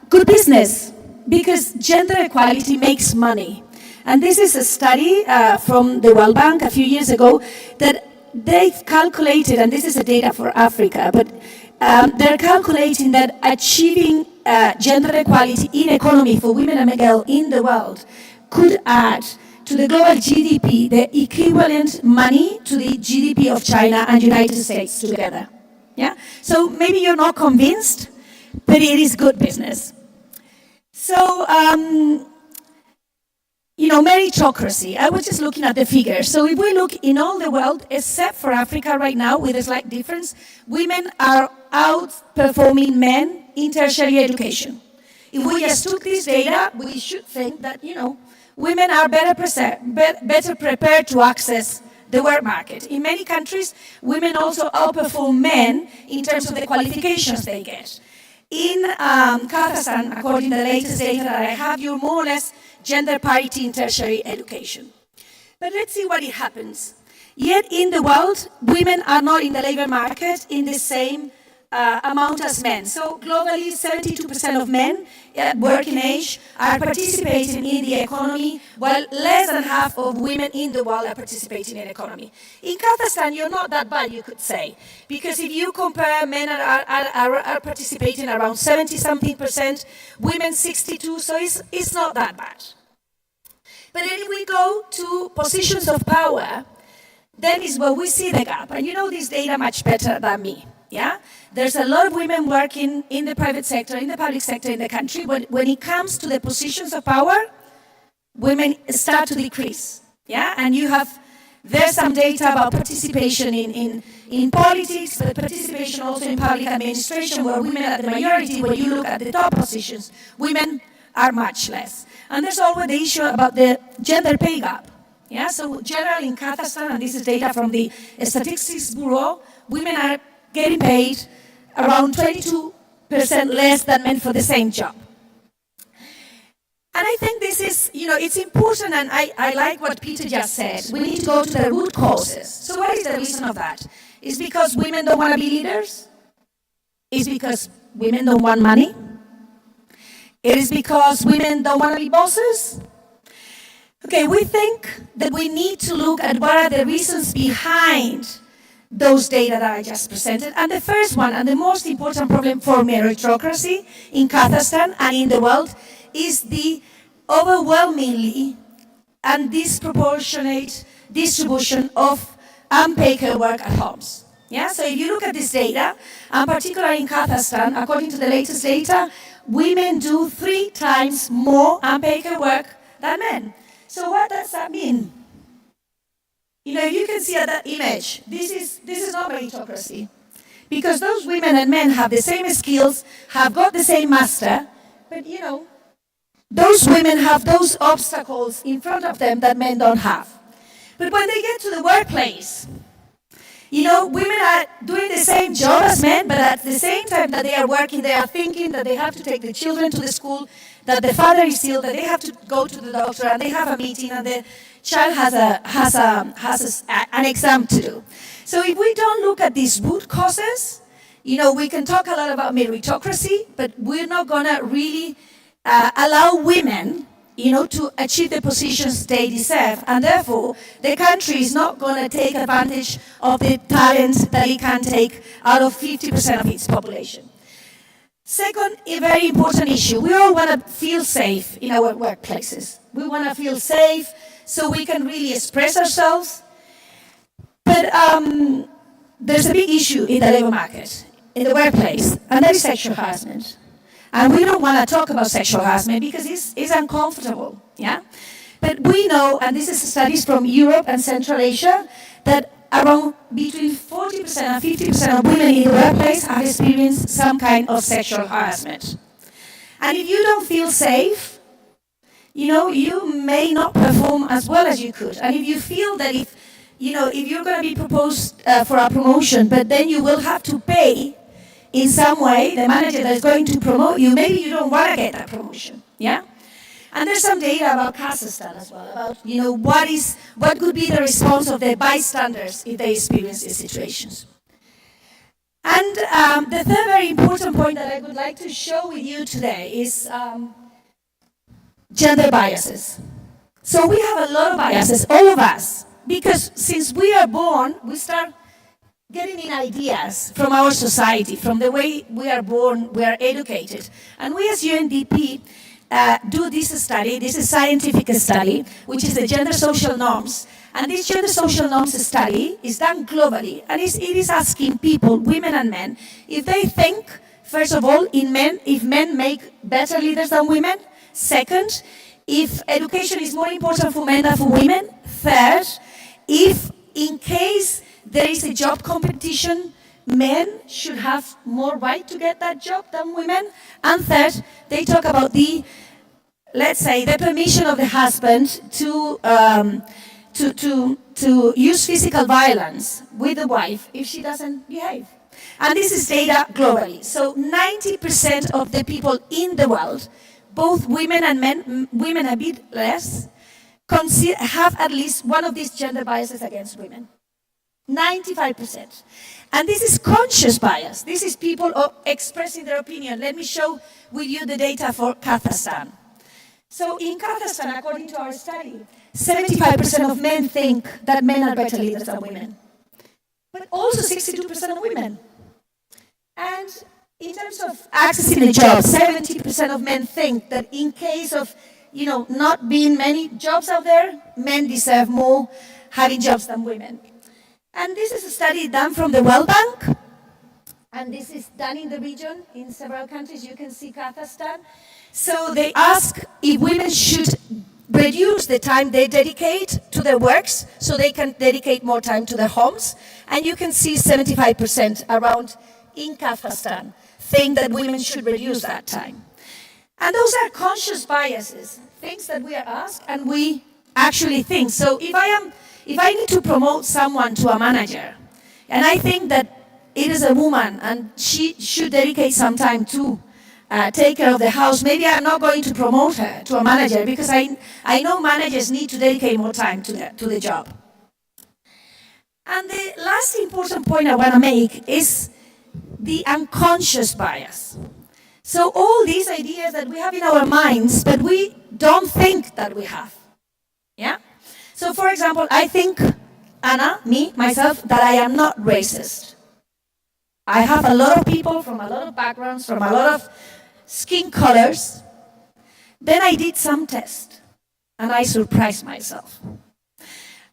good business because gender equality makes money. And this is a study from the World Bank a few years ago that they've calculated, and this is the data for Africa, but they're calculating that achieving gender equality in economy for women and men in the world could add to the global GDP the equivalent money to the GDP of China and United States together. Yeah? So maybe you're not convinced, but it is good business. So, meritocracy. I was just looking at the figures. So if we look in all the world, except for Africa right now, with a slight difference, women are outperforming men in tertiary education. If we just took this data, we should think that, women are better prepared to access the work market. In many countries, women also outperform men in terms of the qualifications they get. In Kazakhstan, according to the latest data that I have, you're more or less gender parity in tertiary education. But let's see what it happens. Yet in the world, women are not in the labor market in the same amount as men. So globally, 72% of men at working age are participating in the economy, while less than half of women in the world are participating in the economy. In Kazakhstan, you're not that bad, you could say, because if you compare, men are participating around 70-something%, women 62%, so it's not that bad. But then if we go to positions of power, then is where we see the gap. And you know this data much better than me. Yeah? There's a lot of women working in the private sector, in the public sector in the country. When it comes to the positions of power, women start to decrease. Yeah? And there's some data about participation in politics, but participation also in public administration, where women are the majority. When you look at the top positions, women are much less. And there's always the issue about the gender pay gap. Yeah? So generally in Kazakhstan, and this is data from the Statistics Bureau, women are getting paid around 22% less than men for the same job. And I think this is, it's important, and I like what Peter just said. We need to go to the root causes. So what is the reason of that? Is because women don't want to be leaders? Is because women don't want money? It is because women don't want to be bosses? Okay, we think that we need to look at what are the reasons behind those data that I just presented. And the first one, and the most important problem for meritocracy in Kazakhstan and in the world, is the overwhelmingly and disproportionate distribution of unpaid work at homes. Yeah, so if you look at this data, and particularly in Kazakhstan, according to the latest data, women do 3 times more unpaid work than men. So what does that mean? You can see that image. This is not meritocracy. Because those women and men have the same skills, have got the same master, but those women have those obstacles in front of them that men don't have. But when they get to the workplace, women are doing the same job as men, but at the same time that they are working, they are thinking that they have to take the children to the school, that the father is ill, that they have to go to the doctor, and they have a meeting, and the child has an exam to do. So if we don't look at these root causes, we can talk a lot about meritocracy, but we're not going to really allow women, to achieve the positions they deserve. And therefore, the country is not going to take advantage of the talent that it can take out of 50% of its population. Second, a very important issue. We all want to feel safe in our workplaces. We want to feel safe so we can really express ourselves. But there's a big issue in the labor market, in the workplace, and that is sexual harassment. And we don't want to talk about sexual harassment because it's uncomfortable, yeah? But we know, and this is studies from Europe and Central Asia, that around between 40% and 50% of women in the workplace have experienced some kind of sexual harassment. And if you don't feel safe, you may not perform as well as you could. And if you feel that if you're going to be proposed for a promotion, but then you will have to pay in some way, the manager that is going to promote you, maybe you don't want to get that promotion, yeah? And there's some data about Kazakhstan as well, about, what could be the response of the bystanders if they experience these situations. And the third very important point that I would like to show with you today is gender biases. So we have a lot of biases, all of us, because since we are born, we start getting in ideas from our society, from the way we are born, we are educated. And we as UNDP do this study, this is a scientific study, which is the gender social norms. And this gender social norms study is done globally, and it is asking people, women and men, if they think, first of all, if men make better leaders than women. Second, if education is more important for men than for women. Third, if in case there is a job competition, men should have more right to get that job than women. And third, they talk about let's say, the permission of the husband to use physical violence with the wife if she doesn't behave. And this is data globally. So 90% of the people in the world, both women and men, women a bit less, have at least one of these gender biases against women. 95%. And this is conscious bias. This is people expressing their opinion. Let me show with you the data for Kazakhstan. So in Kazakhstan, according to our study, 75% of men think that men are better leaders than women. But also 62% of women. And in terms of accessing a job, 70% of men think that in case of, not being many jobs out there, men deserve more having jobs than women. And this is a study done from the World Bank. And this is done in the region, in several countries. You can see Kazakhstan. So they ask if women should reduce the time they dedicate to their works so they can dedicate more time to their homes. And you can see 75% around in Kazakhstan think that women should reduce that time. And those are conscious biases, things that we are asked and we actually think. So if I need to promote someone to a manager, and I think that it is a woman and she should dedicate some time to take care of the house, maybe I'm not going to promote her to a manager because I know managers need to dedicate more time to the job. And the last important point I want to make is the unconscious bias. So all these ideas that we have in our minds, but we don't think that we have. Yeah? So for example, I think, Anna, myself, that I am not racist. I have a lot of people from a lot of backgrounds, from a lot of skin colors. Then I did some test, and I surprised myself.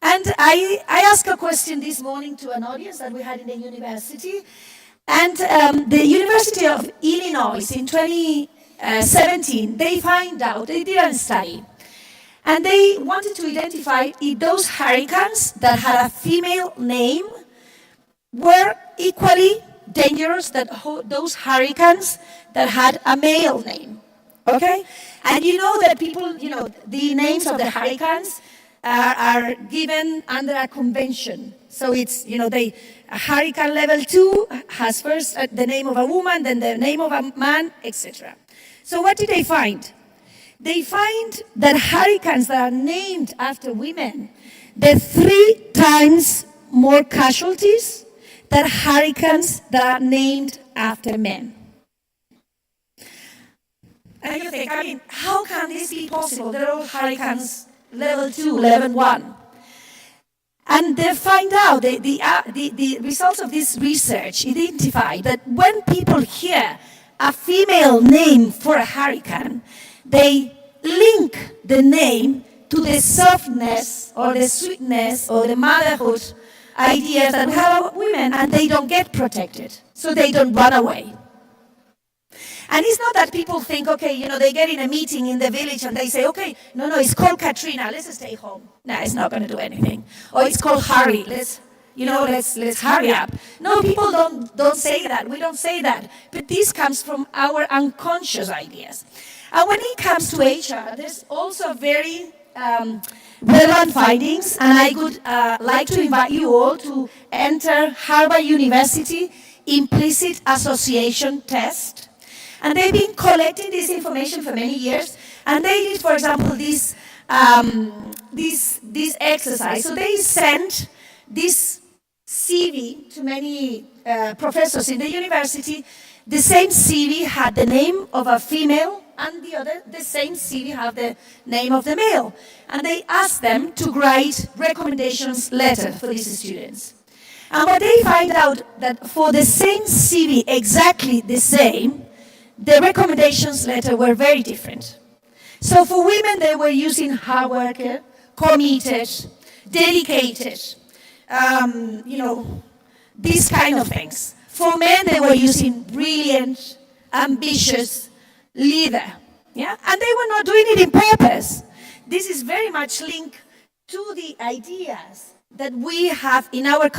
And I asked a question this morning to an audience that we had in the university. And the University of Illinois in 2017, they did a study. And they wanted to identify if those hurricanes that had a female name were equally dangerous than those hurricanes that had a male name. Okay? And you know that people, the names of the hurricanes are given under a convention. So it's, hurricane level 2 has first the name of a woman, then the name of a man, etc. So what did they find? They find that hurricanes that are named after women, there are 3 times more casualties than hurricanes that are named after men. And you think, how can this be possible? They're all hurricanes level 2, level 1. And they find out, the results of this research identify that when people hear a female name for a hurricane, they link the name to the softness or the sweetness or the motherhood ideas that we have about women, and they don't get protected, so they don't run away. And it's not that people think, okay, they get in a meeting in the village and they say, okay, no, it's called Katrina, let's stay home. No, it's not going to do anything. Or it's called Harry, let's hurry up. No, people don't say that. We don't say that. But this comes from our unconscious ideas. And when it comes to HR, there's also very relevant findings, and I would like to invite you all to enter Harvard University Implicit Association Test. And they've been collecting this information for many years, and they did, for example, this exercise. So they sent these CV to many professors in the university, the same CV had the name of a female, and the same CV had the name of the male. And they asked them to write recommendations letter for these students. And what they find out that for the same CV, exactly the same, the recommendations letter were very different. So for women, they were using hard worker, committed, dedicated, these kind of things. For men, they were using brilliant, ambitious, leader. Yeah? And they were not doing it in purpose. This is very much linked to the ideas that we have in our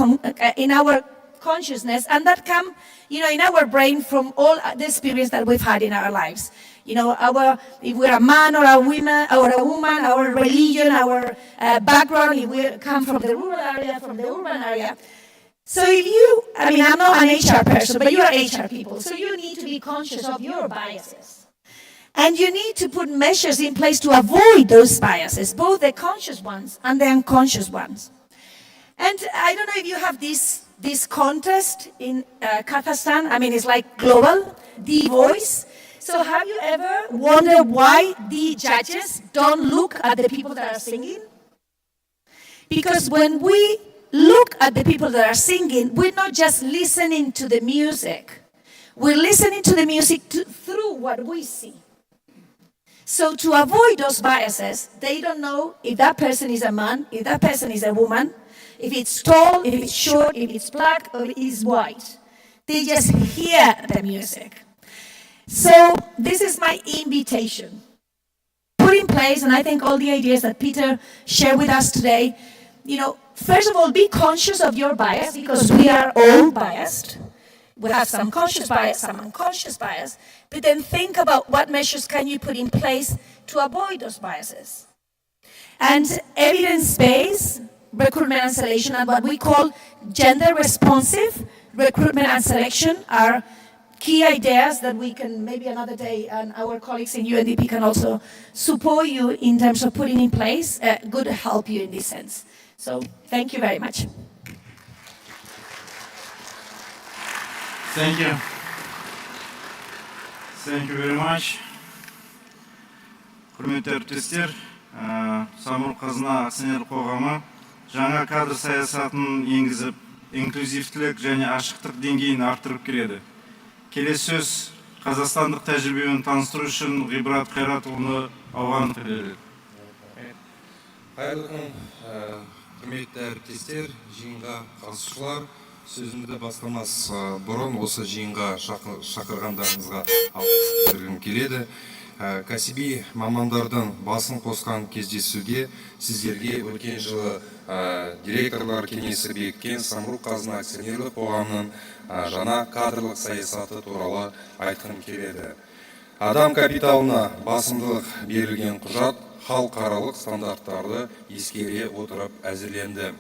consciousness, and that come, in our brain from all the experience that we've had in our lives. If we're a man or a woman, our religion, our background, if we come from the rural area, from the urban area. So I'm not an HR person, but you are HR people, so you need to be conscious of your biases. And you need to put measures in place to avoid those biases, both the conscious ones and the unconscious ones. And I don't know if you have this contest in Kazakhstan. It's like global, The Voice. So have you ever wondered why the judges don't look at the people that are singing? Because when we look at the people that are singing, we're not just listening to the music. We're listening to the music through what we see. So to avoid those biases, they don't know if that person is a man, if that person is a woman, if it's tall, if it's short, if it's black, or if it's white. They just hear the music. So this is my invitation. Put in place, and I think all the ideas that Peter shared with us today, first of all, be conscious of your bias, because we are all biased. We have some conscious bias, some unconscious bias, but then think about what measures can you put in place to avoid those biases. And evidence-based recruitment and selection, and what we call gender-responsive recruitment and selection are key ideas that we can, maybe another day, and our colleagues in UNDP can also support you in terms of putting in place, good help you in this sense. So thank you very much. Thank you. Thank you very much. Құрметті әріптестер, Самұрық Қазына акционерлік қоғамы жаңа кадр саясатын енгізіп, инклюзивтілік және ашықтық деңгейін арттырып келеді. Келесі сөз қазақстандық тәжірибені таныстыру үшін Ғибрат Қайратұлына ауғандық беріледі. Қайырлы күн, құрметті әріптестер, жиынға қатысушылар, сөзімді бастамас бұрын осы жиынға шақырғандарыңызға алғыс білдіргім келеді. Кәсіби мамандардың басын қосқан кездесуге сіздерге өткен жылы директорлар кеңесі бекіткен Самұрық Қазына акционерлік қоғамының жаңа кадрлық саясаты туралы айтқым келеді. Адам капиталына басымдылық берілген құжат халықаралық стандарттарды ескере отырып әзірленді.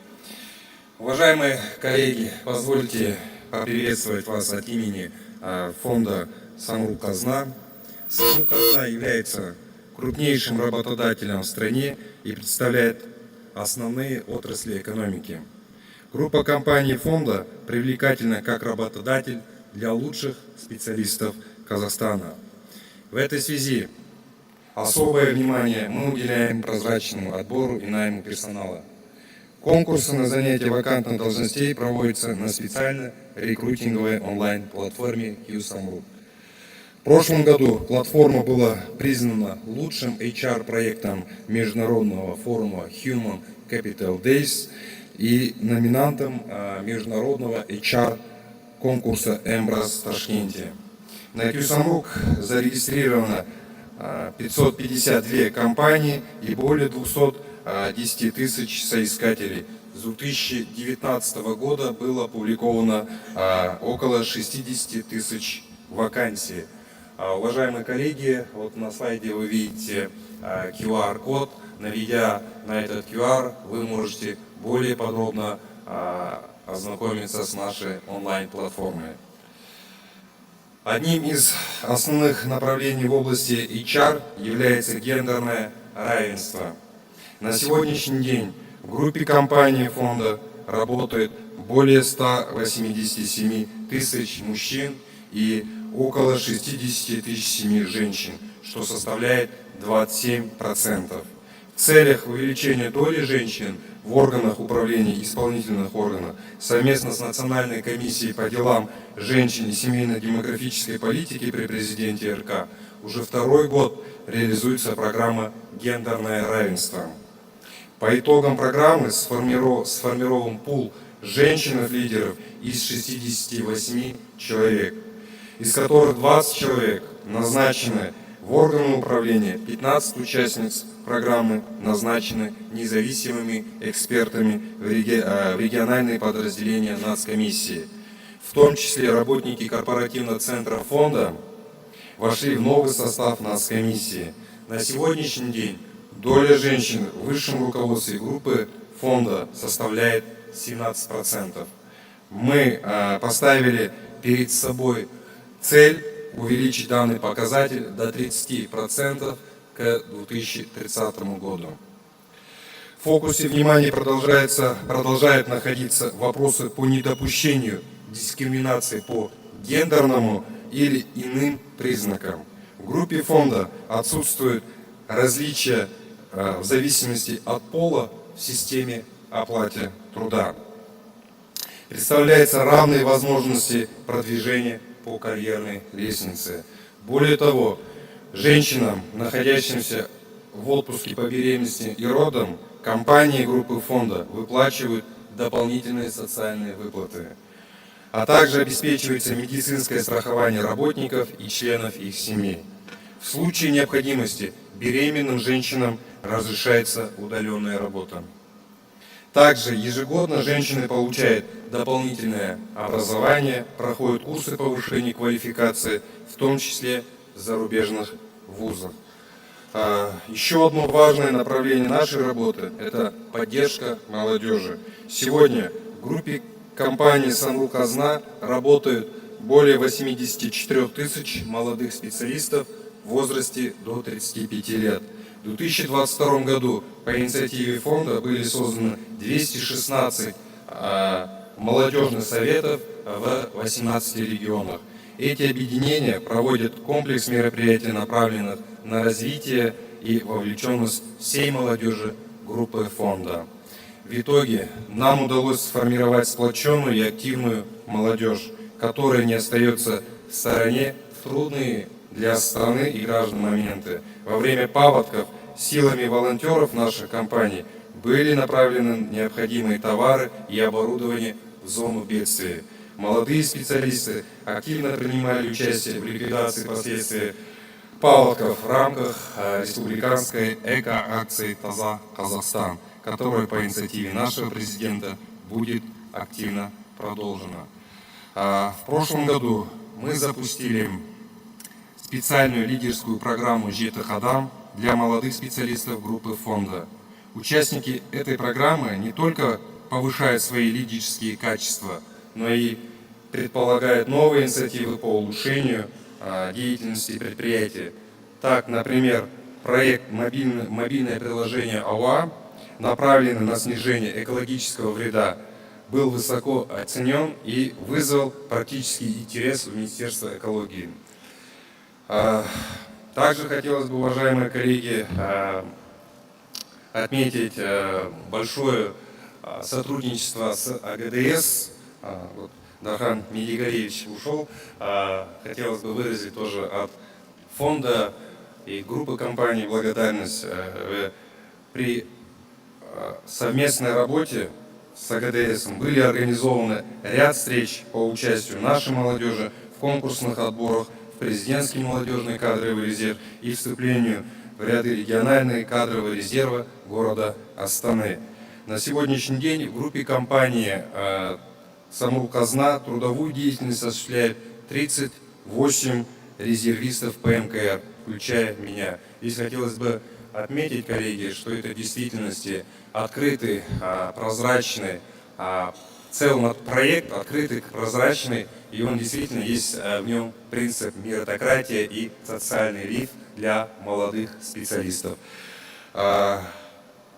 Уважаемые коллеги, позвольте поприветствовать вас от имени фонда Самұрық Қазына. Самұрық Қазына является крупнейшим работодателем в стране и представляет основные отрасли экономики. Группа компаний фонда привлекательна как работодатель для лучших специалистов Казахстана. В этой связи особое внимание мы уделяем прозрачному отбору и найму персонала. Конкурсы на занятие вакантных должностей проводятся на специальной рекрутинговой онлайн-платформе Q-Самұрық. В прошлом году платформа была признана лучшим HR-проектом Международного форума Human Capital Days и номинантом международного HR-конкурса «Эмбраз» в Ташкенте. На Q-Самұрық зарегистрировано 552 компании и более 210 тысяч соискателей. С 2019 года было опубликовано около 60 тысяч вакансий. Уважаемые коллеги, вот на слайде вы видите QR-код. Наведя на этот QR, вы можете более подробно ознакомиться с нашей онлайн-платформой. Одним из основных направлений в области HR является гендерное равенство. На сегодняшний день в группе компаний фонда работает более 187 тысяч мужчин и около 60 тысяч семей женщин, что составляет 27%. В целях увеличения доли женщин в органах управления исполнительных органов совместно с Национальной комиссией по делам женщин и семейно-демографической политики при президенте РК уже второй год реализуется программа «Гендерное равенство». По итогам программы сформирован пул женщин-лидеров из 68 человек, из которых 20 человек назначены в органы управления, 15 участниц программы назначены независимыми экспертами в региональные подразделения нацкомиссии. В том числе работники корпоративного центра фонда вошли в новый состав нацкомиссии. На сегодняшний день доля женщин в высшем руководстве группы фонда составляет 17%. Мы поставили перед собой цель увеличить данный показатель до 30% к 2030 году. В фокусе внимания продолжают находиться вопросы по недопущению дискриминации по гендерному или иным признакам. В группе фонда отсутствуют различия в зависимости от пола в системе оплаты труда. Представляются равные возможности продвижения по карьерной лестнице. Более того, женщинам, находящимся в отпуске по беременности и родам, компании группы фонда выплачивают дополнительные социальные выплаты, а также обеспечивается медицинское страхование работников и членов их семей. В случае необходимости беременным женщинам разрешается удаленная работа. Также ежегодно женщины получают дополнительное образование, проходят курсы повышения квалификации, в том числе в зарубежных вузах. Еще одно важное направление нашей работы – это поддержка молодежи. Сегодня в группе компании «Самру-Казна» работают более 84 тысяч молодых специалистов в возрасте до 35 лет. В 2022 году по инициативе фонда были созданы 216 молодежных советов в 18 регионах. Эти объединения проводят комплекс мероприятий, направленных на развитие и вовлеченность всей молодежи группы фонда. В итоге нам удалось сформировать сплоченную и активную молодежь, которая не остается в стороне в трудные для страны и граждан моменты. Во время паводков силами волонтеров наших компаний были направлены необходимые товары и оборудование в зону бедствия. Молодые специалисты активно принимали участие в ликвидации последствий паводков в рамках республиканской эко-акции «Таза Казахстан», которая по инициативе нашего президента будет активно продолжена. В прошлом году мы запустили специальную лидерскую программу «Жеті адам» для молодых специалистов группы фонда. Участники этой программы не только повышают свои лидерские качества, но и предполагают новые инициативы по улучшению деятельности предприятия. Так, например, проект «Мобильное приложение АОА», направленный на снижение экологического вреда, был высоко оценен и вызвал практический интерес у Министерства экологии. Также хотелось бы, уважаемые коллеги, отметить большое сотрудничество с АГДС. Дархан Медигалевич ушел. Хотелось бы выразить тоже от фонда и группы компаний благодарность. При совместной работе с АГДС были организованы ряд встреч по участию нашей молодежи в конкурсных отборах, в президентский молодежный кадровый резерв и вступлению в ряды региональные кадровые резервы города Астаны. На сегодняшний день в группе компании «Самру-Казна» трудовую деятельность осуществляет 38 резервистов ПМКР, включая меня. Здесь хотелось бы отметить, коллеги, что это в действительности открытый, прозрачный, в целом проект открытый, прозрачный, и он действительно есть в нем принцип меритократия и социальный лифт для молодых специалистов.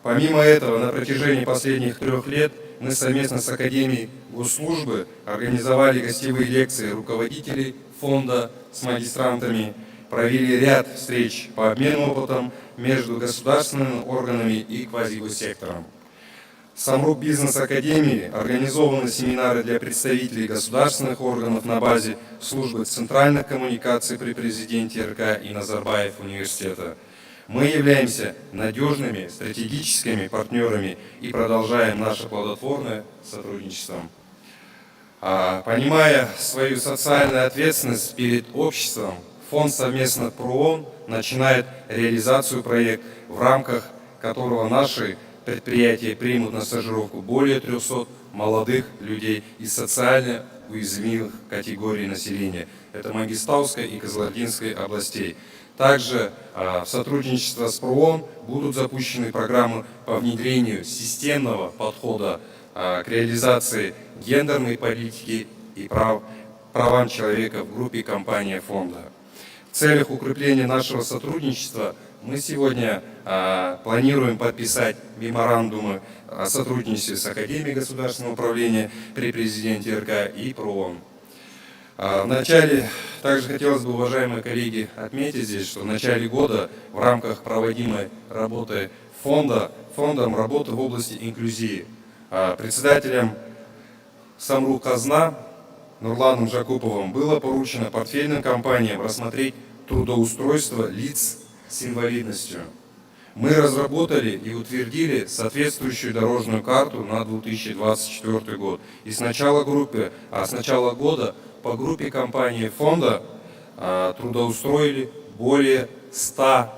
Помимо этого, на протяжении последних 3 лет мы совместно с Академией госслужбы организовали гостевые лекции руководителей фонда с магистрантами, провели ряд встреч по обмену опытом между государственными органами и квазигоссектором. В Самрук бизнес-академии организованы семинары для представителей государственных органов на базе службы центральных коммуникаций при президенте РК и Назарбаев университета. Мы являемся надежными стратегическими партнерами и продолжаем наше плодотворное сотрудничество. Понимая свою социальную ответственность перед обществом, фонд совместно ПРООН начинает реализацию проекта, в рамках которого наши предприятия примут на стажировку более 300 молодых людей из социально уязвимых категорий населения. Это Мангистауской и Кызылординской областей. Также в сотрудничестве с ПРООН будут запущены программы по внедрению системного подхода к реализации гендерной политики и правам человека в группе компаний фонда. В целях укрепления нашего сотрудничества мы сегодня планируем подписать меморандумы о сотрудничестве с Академией государственного управления при президенте РК и ПРООН. Вначале также хотелось бы, уважаемые коллеги, отметить здесь, что в начале года в рамках проводимой работы фондом работы в области инклюзии председателем Самрук Казна Нурланом Жакуповым было поручено портфельным компаниям рассмотреть трудоустройство лиц с инвалидностью. Мы разработали и утвердили соответствующую дорожную карту на 2024 год. И с начала года по группе компаний фонда трудоустроили более 100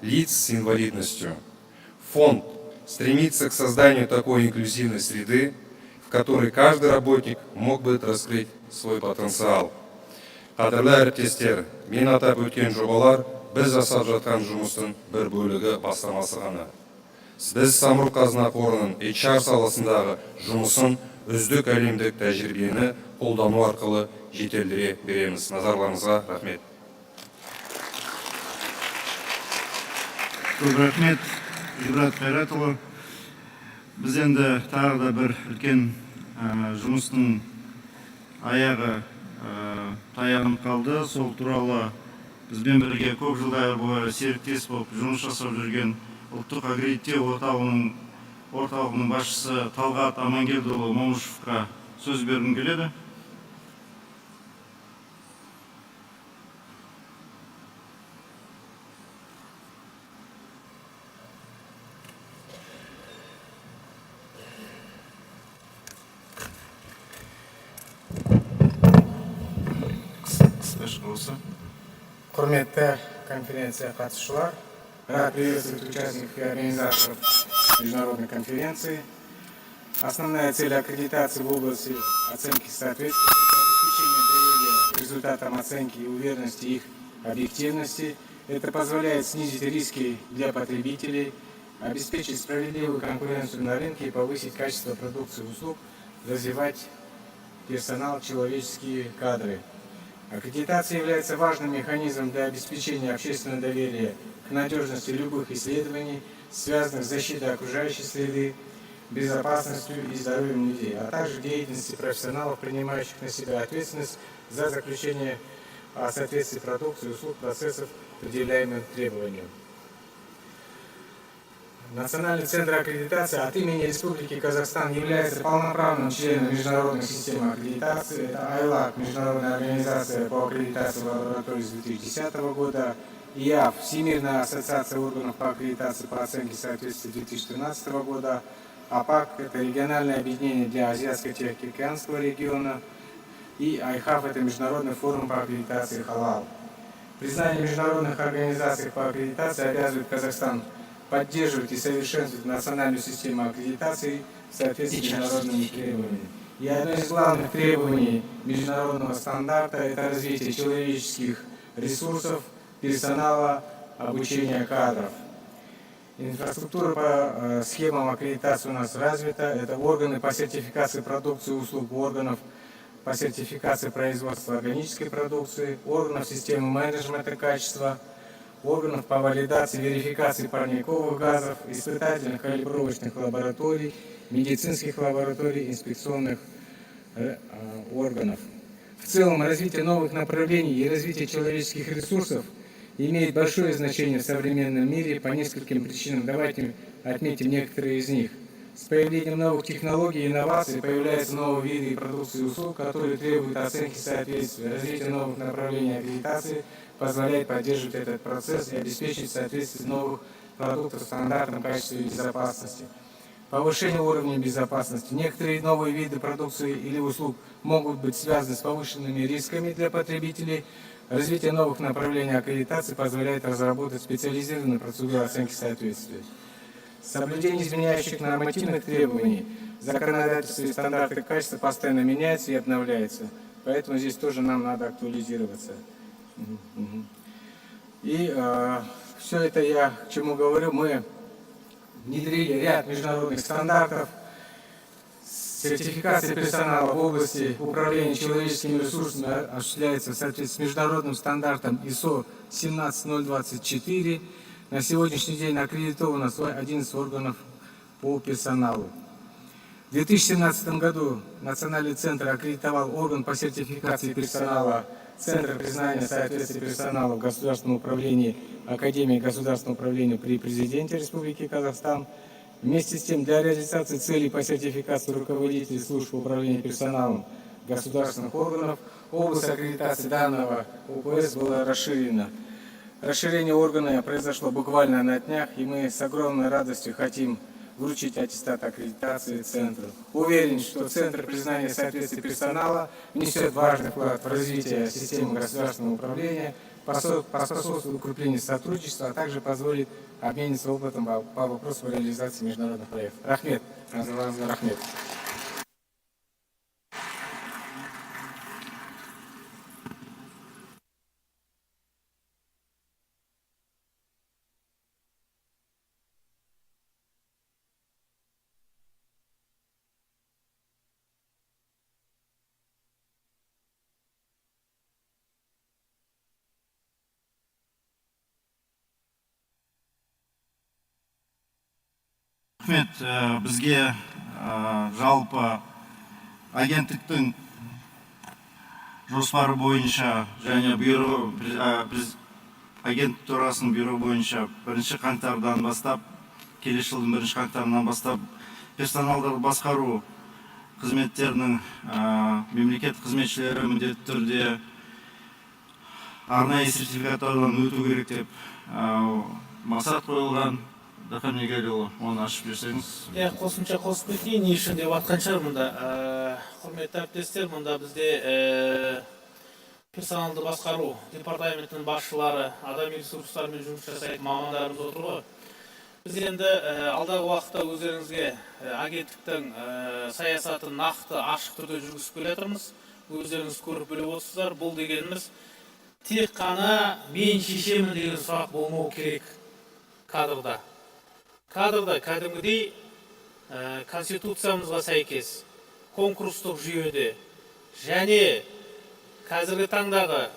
лиц с инвалидностью. Фонд стремится к созданию такой инклюзивной среды, в которой каждый работник мог бы раскрыть свой потенциал. Қадірлі әріптестер, мен атап өткен жобалар біз жасап жатқан жұмыстың бір бөлігі бастамасы ғана. Біз Самрук Қазына қорының HR саласындағы жұмысын үздік әлемдік тәжірибені қолдану арқылы жетілдіре береміз. Назарларыңызға рахмет. Көп рахмет, Ибрат Қайратұлы. Біз енді тағы да бір үлкен жұмыстың аяғы таяғын қалды. Сол туралы бізбен бірге көп жылдар бойы серіктес болып жұмыс жасап жүрген ұлттық аккредиттеу орталығының басшысы Талғат Амангелдіұлы Момышевқа сөз бергім келеді. Құрметті конференция қатысушылар, рад приветствовать участников и организаторов международной конференции. Основная цель аккредитации в области оценки соответствия – обеспечение доверия к результатам оценки и уверенности их объективности. Это позволяет снизить риски для потребителей, обеспечить справедливую конкуренцию на рынке и повысить качество продукции и услуг, развивать персонал, человеческие кадры. Аккредитация является важным механизмом для обеспечения общественного доверия к надежности любых исследований, связанных с защитой окружающей среды, безопасностью и здоровьем людей, а также деятельности профессионалов, принимающих на себя ответственность за заключение о соответствии продукции, услуг, процессов, предъявляемым требованиям. Национальный центр аккредитации от имени Республики Казахстан является полноправным членом международной системы аккредитации. Это АЙЛАК, Международная организация по аккредитации лабораторий с 2010 года, ИАФ, Всемирная ассоциация органов по аккредитации по оценке соответствия 2013 года, АПАК, это региональное объединение для Азиатско-Тихоокеанского региона, и АЙХАФ, это Международный форум по аккредитации халал. Признание международных организаций по аккредитации обязывает Казахстан поддерживать и совершенствовать национальную систему аккредитации в соответствии с международными требованиями. И одно из главных требований международного стандарта – это развитие человеческих ресурсов, персонала, обучения кадров. Инфраструктура по схемам аккредитации у нас развита. Это органы по сертификации продукции и услуг, органов по сертификации производства органической продукции, органов системы менеджмента качества, органов по валидации, верификации парниковых газов, испытательных калибровочных лабораторий, медицинских лабораторий, инспекционных органов. В целом, развитие новых направлений и развитие человеческих ресурсов имеет большое значение в современном мире по нескольким причинам. Давайте отметим некоторые из них. С появлением новых технологий и инноваций появляются новые виды и продукции и услуг, которые требуют оценки соответствия. Развитие новых направлений аккредитации позволяет поддерживать этот процесс и обеспечить соответствие новых продуктов стандартам качества и безопасности. Повышение уровня безопасности. Некоторые новые виды продукции или услуг могут быть связаны с повышенными рисками для потребителей. Развитие новых направлений аккредитации позволяет разработать специализированную процедуру оценки соответствия. Соблюдение изменяющих нормативных требований. Законодательство и стандарты качества постоянно меняются и обновляются. Поэтому здесь тоже нам надо актуализироваться. И все это я к чему говорю. Мы внедрили ряд международных стандартов. Сертификация персонала в области управления человеческими ресурсами осуществляется в соответствии с международным стандартом ISO 17024. На сегодняшний день аккредитовано 11 органов по персоналу. В 2017 году Национальный центр аккредитовал орган по сертификации персонала Центр признания соответствия персонала в государственном управлении Академии государственного управления при Президенте Республики Казахстан. Вместе с тем, для реализации целей по сертификации руководителей служб управления персоналом государственных органов, область аккредитации данного ОПС была расширена. Расширение органа произошло буквально на днях, и мы с огромной радостью хотим вручить аттестат аккредитации Центру. Уверен, что Центр признания соответствия персонала внесет важный вклад в развитие системы государственного управления, поспособствует укреплению сотрудничества, а также позволит обмениться опытом по вопросу реализации международных проектов. Рахмет. Рахмет. Рахмет, бізге жалпы агенттіктің жоспары бойынша және агенттік төрағасының бұйрығы бойынша 1 қаңтардан бастап, келесі жылдың 1 қаңтарынан бастап персоналдарды басқару қызметтерінің мемлекеттік қызметшілері міндетті түрде арнайы сертификаттаудан өту керек деп мақсат қойылған. Оны ашып берсеңіз. Қосымша қосып кетейін, не үшін деп атқан шығар мұнда. Құрметті әріптестер, мұнда бізде персоналды басқару департаментінің басшылары, адами ресурстармен жұмыс жасайтын мамандарымыз отыр ғой. Біз енді алдағы уақытта өздеріңізге агенттіктің саясатын нақты, ашық түрде жүргізіп келе жатырмыз. Өздеріңіз көріп біліп отырсыздар. Бұл дегеніміз тек қана мен шешемін деген сұрақ болмау керек кадрда. Кадрда кәдімгідей конституциямызға сәйкес, конкурстық жүйеде және қазіргі таңдағы,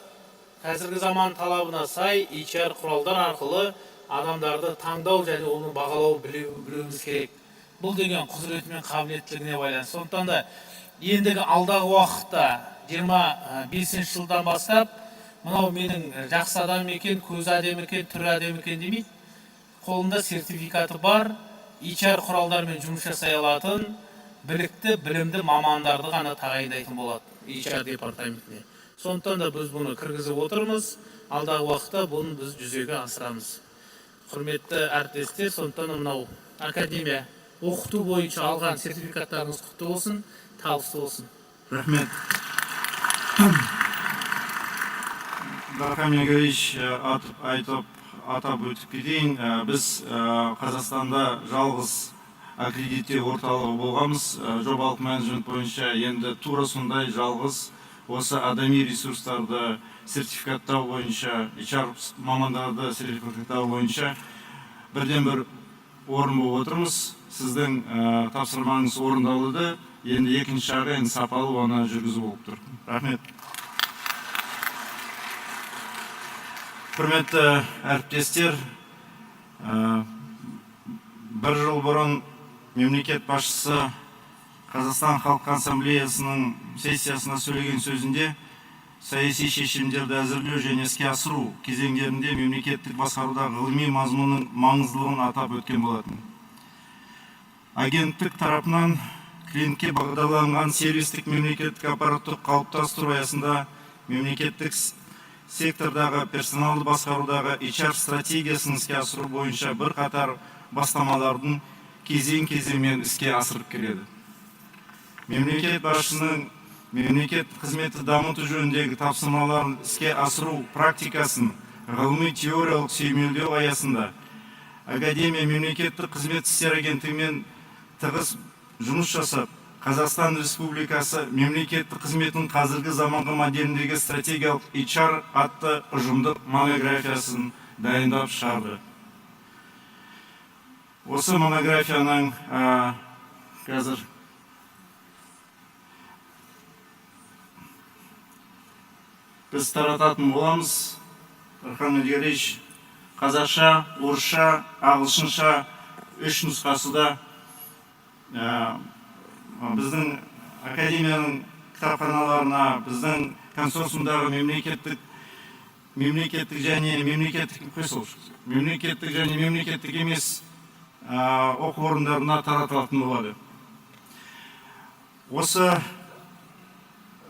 қазіргі заман талабына сай HR құралдар арқылы адамдарды таңдау және оны бағалау білуіміз керек. Бұл деген құзыреті мен қабілеттілігіне байланысты. Сондықтан да ендігі алдағы уақытта 25 жылдан бастап мынау менің жақсы адам екен, көзі әдемі екен, түрі әдемі екен демейді. Қолында сертификаты бар, HR құралдармен жұмыс жасай алатын, білікті, білімді мамандарды ғана тағайындайтын болады HR департаментіне. Сондықтан да біз бұны кіргізіп отырмыз, алдағы уақытта бұны біз жүзеге асырамыз. Құрметті әріптестер, сондықтан мынау академия оқыту бойынша алған сертификаттарыңыз құтты болсын, табысты болсын. Рахмет. Дархан Мегерович атап өтіп кетейін, біз Қазақстанда жалғыз аккредиттеу орталығы болғамыз. Жобалық менеджмент бойынша енді тура сондай жалғыз осы адами ресурстарды сертификаттау бойынша, HR мамандарды сертификаттау бойынша бірден-бір орын болып отырмыз. Сіздің тапсырмаңыз орындалды, енді екінші жағы сапалы оны жүргізу болып тұр. Рахмет. Құрметті әріптестер, бір жыл бұрын мемлекет басшысы Қазақстан Халқы Ассамблеясының сессиясына сөйлеген сөзінде саяси шешімдерді әзірлеу және іске асыру кезеңдерінде мемлекеттік басқарудағы ғылыми мазмұнның маңыздылығын атап өткен болатын. Агенттік тарапынан клиентке бағдарланған сервистік мемлекеттік аппаратты қалыптастыру аясында мемлекеттік сектордағы персоналды басқарудағы HR стратегиясын іске асыру бойынша бір қатар бастамалардың кезең-кезеңмен іске асырып келеді. Мемлекет басшысының мемлекеттік қызметті дамыту жөніндегі тапсырмаларын іске асыру практикасын ғылыми теориялық сүйемелдеу аясында академия мемлекеттік қызмет істері агенттігімен тығыз жұмыс жасап, Қазақстан Республикасы мемлекеттік қызметтің қазіргі заманғы моделіндегі стратегиялық HR атты ұжымдық монографиясын дайындап шығарды. Осы монографияның қазір біз тарататын боламыз. Дархан Медгерич, қазақша, орысша, ағылшынша 3 нұсқасы да біздің академияның кітапханаларына, біздің консорциумдағы мемлекеттік және мемлекеттік емес оқу орындарына таратылатын болады. Осы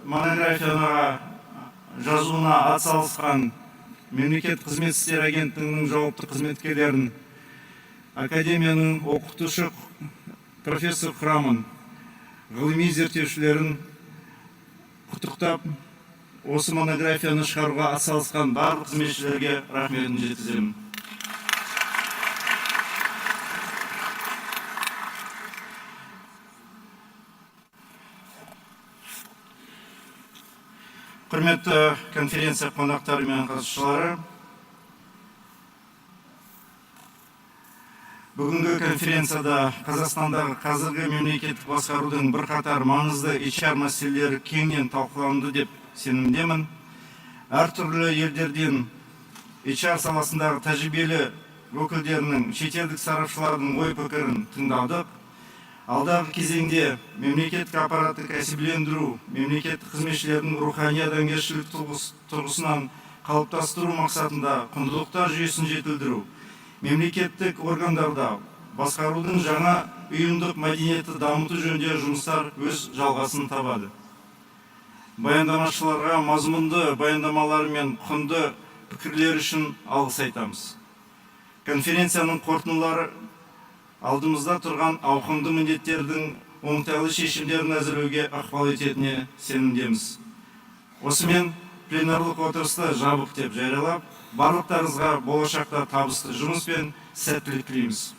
монографияға жазуына атсалысқан мемлекеттік қызмет істері агенттігінің жауапты қызметкерлерін, академияның оқытушы профессор құрамын, ғылыми зерттеушілерін құттықтап, осы монографияны шығаруға атсалысқан барлық қызметшілерге рахметін жеткіземін. Құрметті конференция қонақтары мен қатысушылары, бүгінгі конференцияда Қазақстандағы қазіргі мемлекеттік басқарудың бірқатар маңызды HR мәселелері кеңінен талқыланды деп сенімдемін. Әртүрлі елдерден HR саласындағы тәжірибелі өкілдерінің, шетелдік сарапшылардың ой пікірін тыңдадық. Алдағы кезеңде мемлекеттік аппаратты кәсібилендіру, мемлекеттік қызметшілердің рухани адамгершілік тұрғысынан қалыптастыру мақсатында құндылықтар жүйесін жетілдіру, мемлекеттік органдарда басқарудың жаңа ұйымдық мәдениетті дамыту жөнінде жұмыстар өз жалғасын табады. Баяндамашыларға мазмұнды баяндамалары мен құнды пікірлер үшін алғыс айтамыз. Конференцияның қорытындылары алдымызда тұрған ауқымды міндеттердің оңтайлы шешімдерін әзірлеуге ықпал ететініне сенімдеміз. Осымен пленарлық отырысты жабық деп жариялап, барлықтарыңызға болашақта табысты жұмыс пен сәттілік тілейміз.